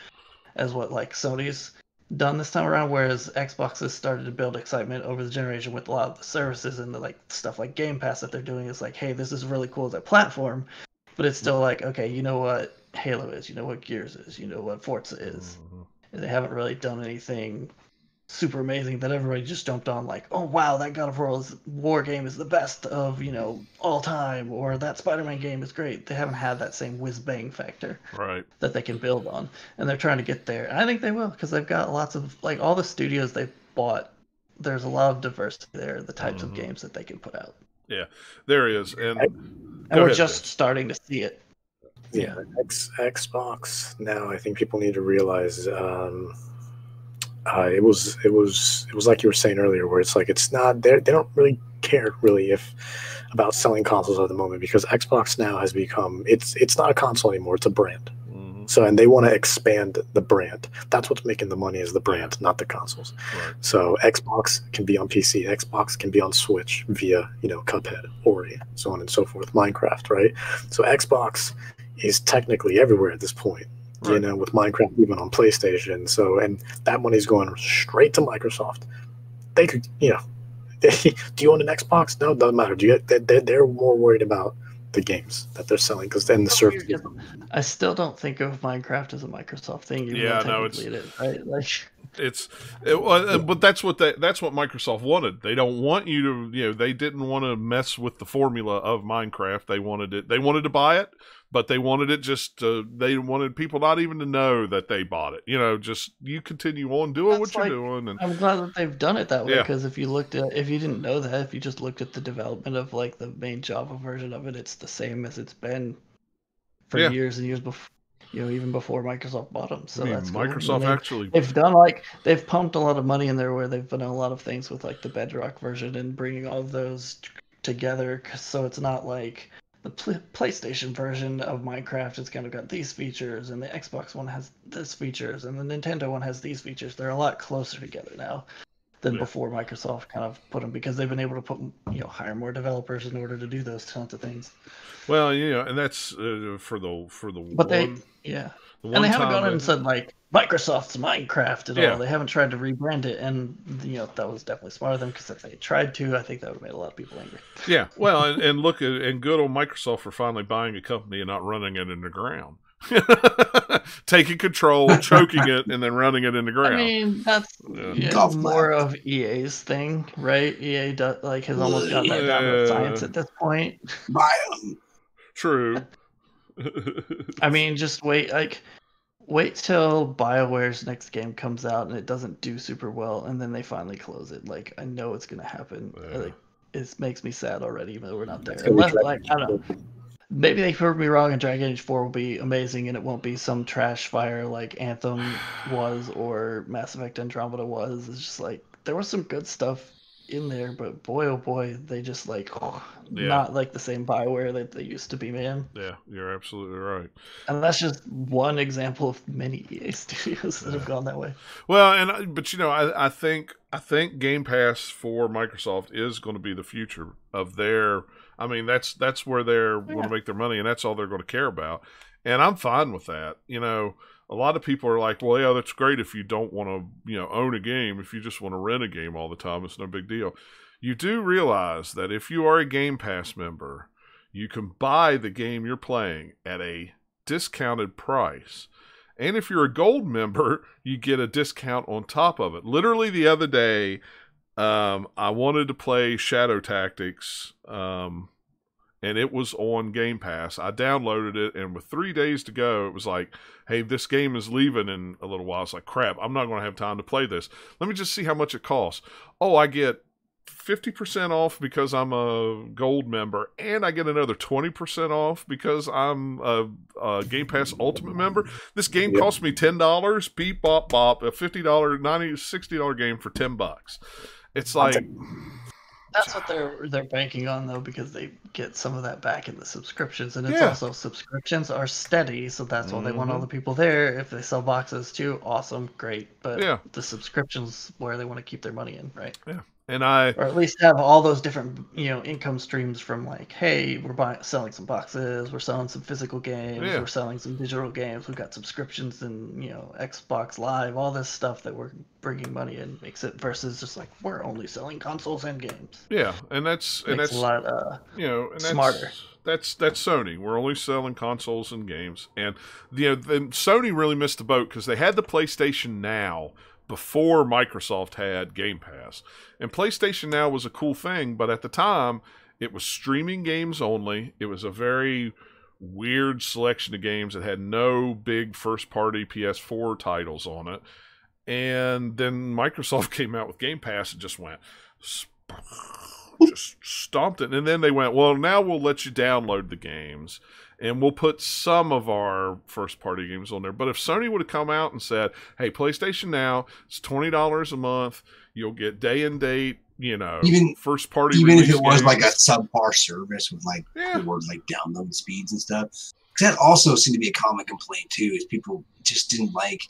as what like Sony's done this time around, whereas Xbox has started to build excitement over the generation with a lot of the services and the like stuff like Game Pass that they're doing. Is like, hey, this is really cool as a platform, but it's still like, okay, you know what Halo is, you know what Gears is, you know what Forza is. And they haven't really done anything super amazing that everybody just jumped on, like, oh wow, that God of War game is the best of all time, or that Spider-Man game is great. They haven't had that same whiz bang factor that they can build on, and they're trying to get there. And I think they will, because they've got lots of, like, all the studios they've bought, there's a lot of diversity there, the types of games that they can put out. Yeah, there is, and we're just starting to see it. Yeah, Xbox now, I think people need to realize it was like you were saying earlier, where it's like it's not they don't really care really if about selling consoles at the moment, because Xbox now has become it's not a console anymore, it's a brand. So, and they want to expand the brand. That's what's making the money, is the brand, not the consoles. Right. So Xbox can be on PC, Xbox can be on Switch via, Cuphead, Ori, so on and so forth, Minecraft, right? So Xbox is technically everywhere at this point, Right. with Minecraft even on PlayStation. So, and that money's going straight to Microsoft. They could, do you own an Xbox? No, it doesn't matter. They're more worried about the games that they're selling, because then the service. I still don't think of Minecraft as a Microsoft thing. Even though technically it is, right? Like, but that's what Microsoft wanted. They don't want you to, they didn't want to mess with the formula of Minecraft. They wanted to buy it, but they wanted it they wanted people not even to know that they bought it. Just you continue on doing what you're doing. And I'm glad that they've done it that way, because if you didn't know that, if you just looked at the development of like the main Java version of it, it's the same as it's been for years and years before. Even before Microsoft bought them. So that's cool. Microsoft they've pumped a lot of money in there, where they've done a lot of things with like the Bedrock version and bringing all of those together. So it's not like the PlayStation version of Minecraft has kind of got these features, and the Xbox one has this features, and the Nintendo one has these features. They're a lot closer together now than before Microsoft kind of put them, because they've been able to put hire more developers in order to do those kinds of things. Well, and that's for the but and they haven't gone in and said like Microsoft's Minecraft at all. They haven't tried to rebrand it, and that was definitely smart of them, because if they tried to, I think that would have made a lot of people angry. Yeah, well, and look at good old Microsoft for finally buying a company and not running it in the ground. Taking control, choking it, and then running it in the ground. I mean, that's more of EA's thing, right? EA has almost got that down to science at this point. True. I mean, just wait till BioWare's next game comes out and it doesn't do super well, and then they finally close it. Like, I know it's gonna happen. Like, it makes me sad already, even though we're not there. Unless, I don't know. Maybe they proved me wrong, and Dragon Age 4 will be amazing, and it won't be some trash fire like Anthem was or Mass Effect Andromeda was. It's just like, there was some good stuff in there, but boy, oh boy, they just not like the same BioWare that they used to be, man. Yeah, you're absolutely right. And that's just one example of many EA studios that have gone that way. Well, but I think Game Pass for Microsoft is going to be the future of their. I mean, that's where they're going to make their money, and that's all they're going to care about. And I'm fine with that. A lot of people are like, well, yeah, that's great if you don't want to, own a game. If you just want to rent a game all the time, it's no big deal. You do realize that if you are a Game Pass member, you can buy the game you're playing at a discounted price. And if you're a gold member, you get a discount on top of it. Literally the other day, I wanted to play Shadow Tactics, and it was on Game Pass. I downloaded it, and with 3 days to go, it was like, hey, this game is leaving in a little while. It's like, crap, I'm not going to have time to play this. Let me just see how much it costs. Oh, I get 50% off because I'm a gold member, and I get another 20% off because I'm a Game Pass Ultimate member. This game cost me $10. Beep, bop, bop. A $50, $90, $60 game for $10. It's like... That's what they're banking on, though, because they get some of that back in the subscriptions, and it's also subscriptions are steady, so that's why they want all the people there. If they sell boxes too, awesome, great, but the subscriptions where they want to keep their money in, right? Yeah, or at least have all those different income streams from like, hey, we're selling some boxes, we're selling some physical games, we're selling some digital games, we've got subscriptions and Xbox Live, all this stuff that we're bringing money in makes it versus just like we're only selling consoles and games. Yeah, and that's a lot smarter. That's Sony. We're only selling consoles and games, and Sony really missed the boat because they had the PlayStation Now before Microsoft had Game Pass. And PlayStation Now was a cool thing, but at the time, it was streaming games only. It was a very weird selection of games that had no big first-party PS4 titles on it. And then Microsoft came out with Game Pass and just went... just stomped it. And then they went, well, now we'll let you download the games. and we'll put some of our first-party games on there. But if Sony would have come out and said, hey, PlayStation Now, it's $20 a month, you'll get day and date, even first-party even if it was games. like a subpar service with like poor like download speeds and stuff. That also seemed to be a common complaint too, is people just didn't like,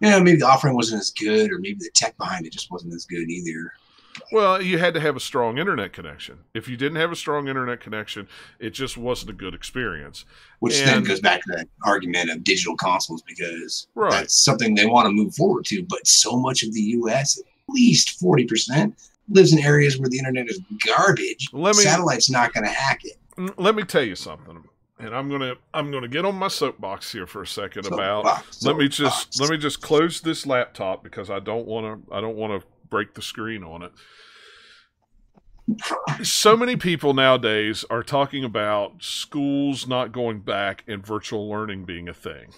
maybe the offering wasn't as good, or maybe the tech behind it just wasn't as good either. Well, you had to have a strong internet connection. If you didn't have a strong internet connection, it just wasn't a good experience. Which then goes back to that argument of digital consoles, because that's something they want to move forward to. But so much of the U.S., at least 40%, lives in areas where the internet is garbage. Satellite's not going to hack it. Let me tell you something. And I'm gonna get on my soapbox here for a second let me just close this laptop, because I don't want to break the screen on it. So many people nowadays are talking about schools not going back and virtual learning being a thing.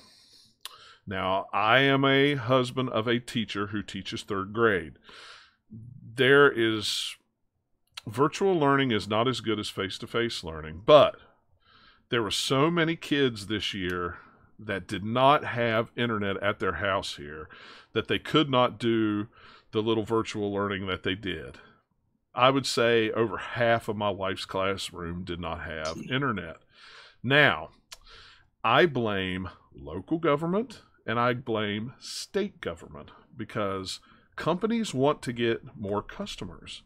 Now, I am a husband of a teacher who teaches 3rd grade. Virtual learning is not as good as face-to-face learning, but there were so many kids this year that did not have internet at their house here that they could not do the little virtual learning that they did. I would say over half of my wife's classroom did not have internet. Now, I blame local government and I blame state government, because companies want to get more customers,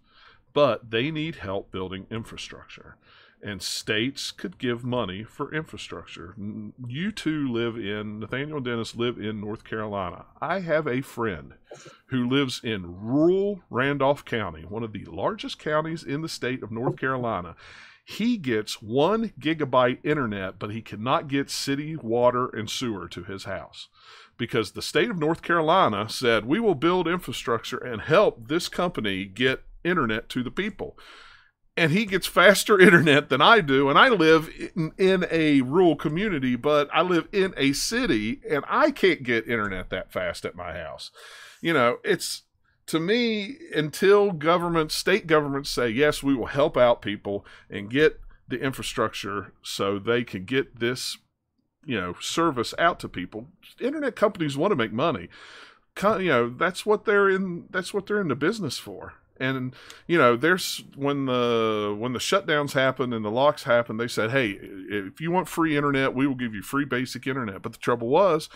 but they need help building infrastructure. And states could give money for infrastructure. You two Nathaniel and Dennis live in North Carolina. I have a friend who lives in rural Randolph County, one of the largest counties in the state of North Carolina. He gets 1 gigabyte internet, but he cannot get city water and sewer to his house, because the state of North Carolina said, we will build infrastructure and help this company get internet to the people. And he gets faster internet than I do, and I live in a rural community, but I live in a city, and I can't get internet that fast at my house. It's, to me, until state governments say, yes, we will help out people and get the infrastructure so they can get this, service out to people. Internet companies want to make money. That's what they're in the business for. And there's when the shutdowns happen and the locks happen, they said, hey, if you want free internet, we will give you free basic internet. But the trouble is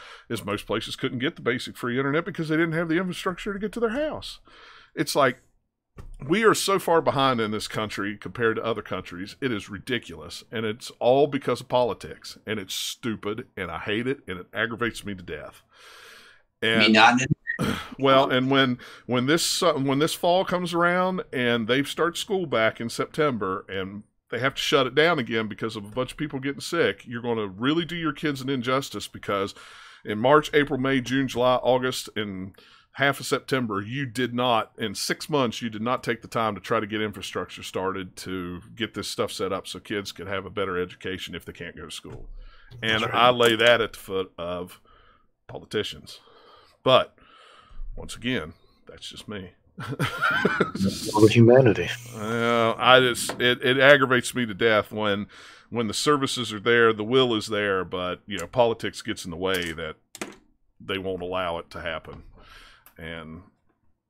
most places couldn't get the basic free internet because they didn't have the infrastructure to get to their house. It's like, we are so far behind in this country compared to other countries. It is ridiculous, and it's all because of politics, and it's stupid, and I hate it, and it aggravates me to death. And well, and when this fall comes around and they start school back in September and they have to shut it down again because of a bunch of people getting sick, you're going to really do your kids an injustice, because in March, April, May, June, July, August, and half of September, in 6 months, you did not take the time to try to get infrastructure started to get this stuff set up so kids could have a better education if they can't go to school. And I lay that at the foot of politicians. But once again, that's just me. All humanity. It aggravates me to death when the services are there, the will is there, but politics gets in the way that they won't allow it to happen. And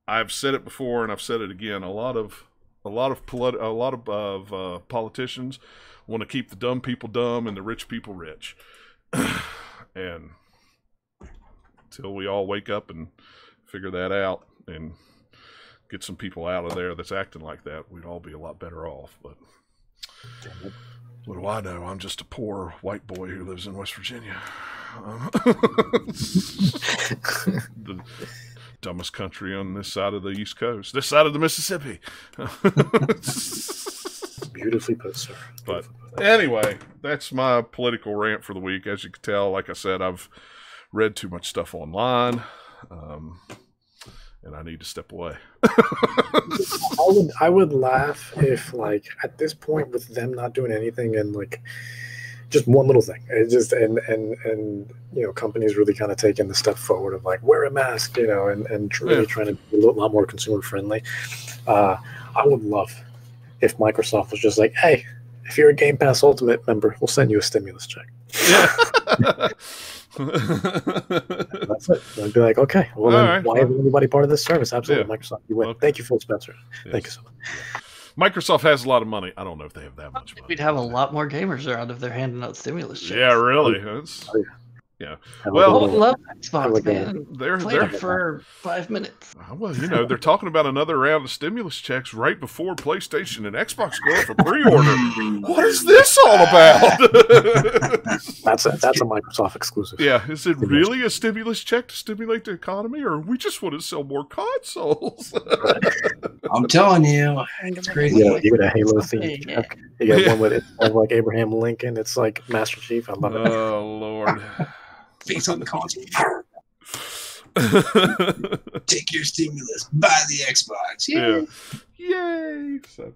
I've said it before, and I've said it again. A lot of politicians want to keep the dumb people dumb and the rich people rich. And until we all wake up and figure that out and get some people out of there that's acting like that, we'd all be a lot better off. But what do I know? I'm just a poor white boy who lives in West Virginia. The dumbest country on this side of the East Coast, this side of the Mississippi. Beautifully put, sir. But anyway, that's my political rant for the week. As you can tell, like I said, I've read too much stuff online, and I need to step away. I would laugh if, like, at this point with them not doing anything and like just one little thing, it just and companies really kind of taking the step forward of like wear a mask, and really trying to be a lot more consumer friendly. I would love if Microsoft was just like, hey, if you're a Game Pass Ultimate member, we'll send you a stimulus check. Yeah. That's it. I'd be like, okay, well then, right, why isn't anybody part of this service? Absolutely, Yeah. Microsoft, you win. Okay. Thank you, Phil Spencer. Yes. Thank you so much. Microsoft has a lot of money. I don't know if they have that much money. We'd have a lot more gamers around if they're handing out stimulus checks. Yeah, really. That's, yeah. Well, Well, I love Xbox, man. they're Played it for 5 minutes. well, you know, they're talking about another round of stimulus checks right before PlayStation and Xbox go up for pre-order. What is this all about? That's a Microsoft exclusive. Yeah, is it really a stimulus check to stimulate the economy, or we just want to sell more consoles? I'm telling you, it's crazy. You get a Halo themed check. You get one with like Abraham Lincoln. It's like Master Chief. I love it. Oh Lord. Face on the console. Take your stimulus. Buy the Xbox. Yay. Yeah. Yay. So,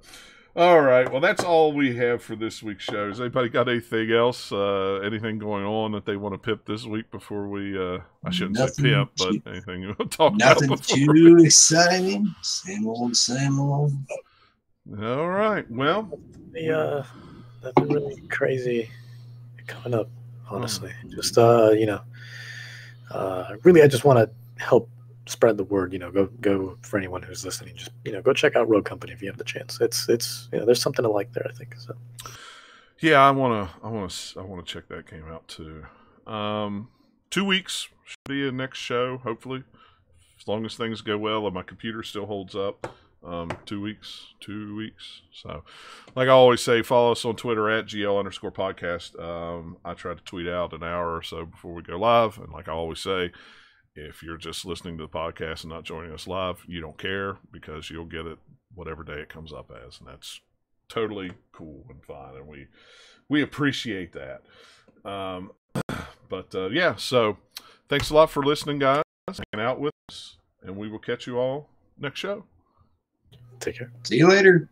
all right. Well, that's all we have for this week's show. Has anybody got anything else? Anything going on that they want to pip this week before we? I shouldn't say pimp, but anything you want to talk about? Nothing too exciting. Same old, same old. All right. Well, nothing really crazy coming up. Honestly, just really, I just want to help spread the word. Go for anyone who's listening. Just go check out Rogue Company if you have the chance. It's there's something to like there, I think. So. Yeah, I wanna check that game out too. 2 weeks should be a next show, hopefully, as long as things go well and my computer still holds up. 2 weeks. So, like I always say, follow us on Twitter at GL_podcast. I try to tweet out an hour or so before we go live. And like I always say, if you're just listening to the podcast and not joining us live, you don't care because you'll get it whatever day it comes up as. And that's totally cool and fine. And we appreciate that. Yeah, so thanks a lot for listening, guys, hanging out with us. And we will catch you all next show. Take care. See you later.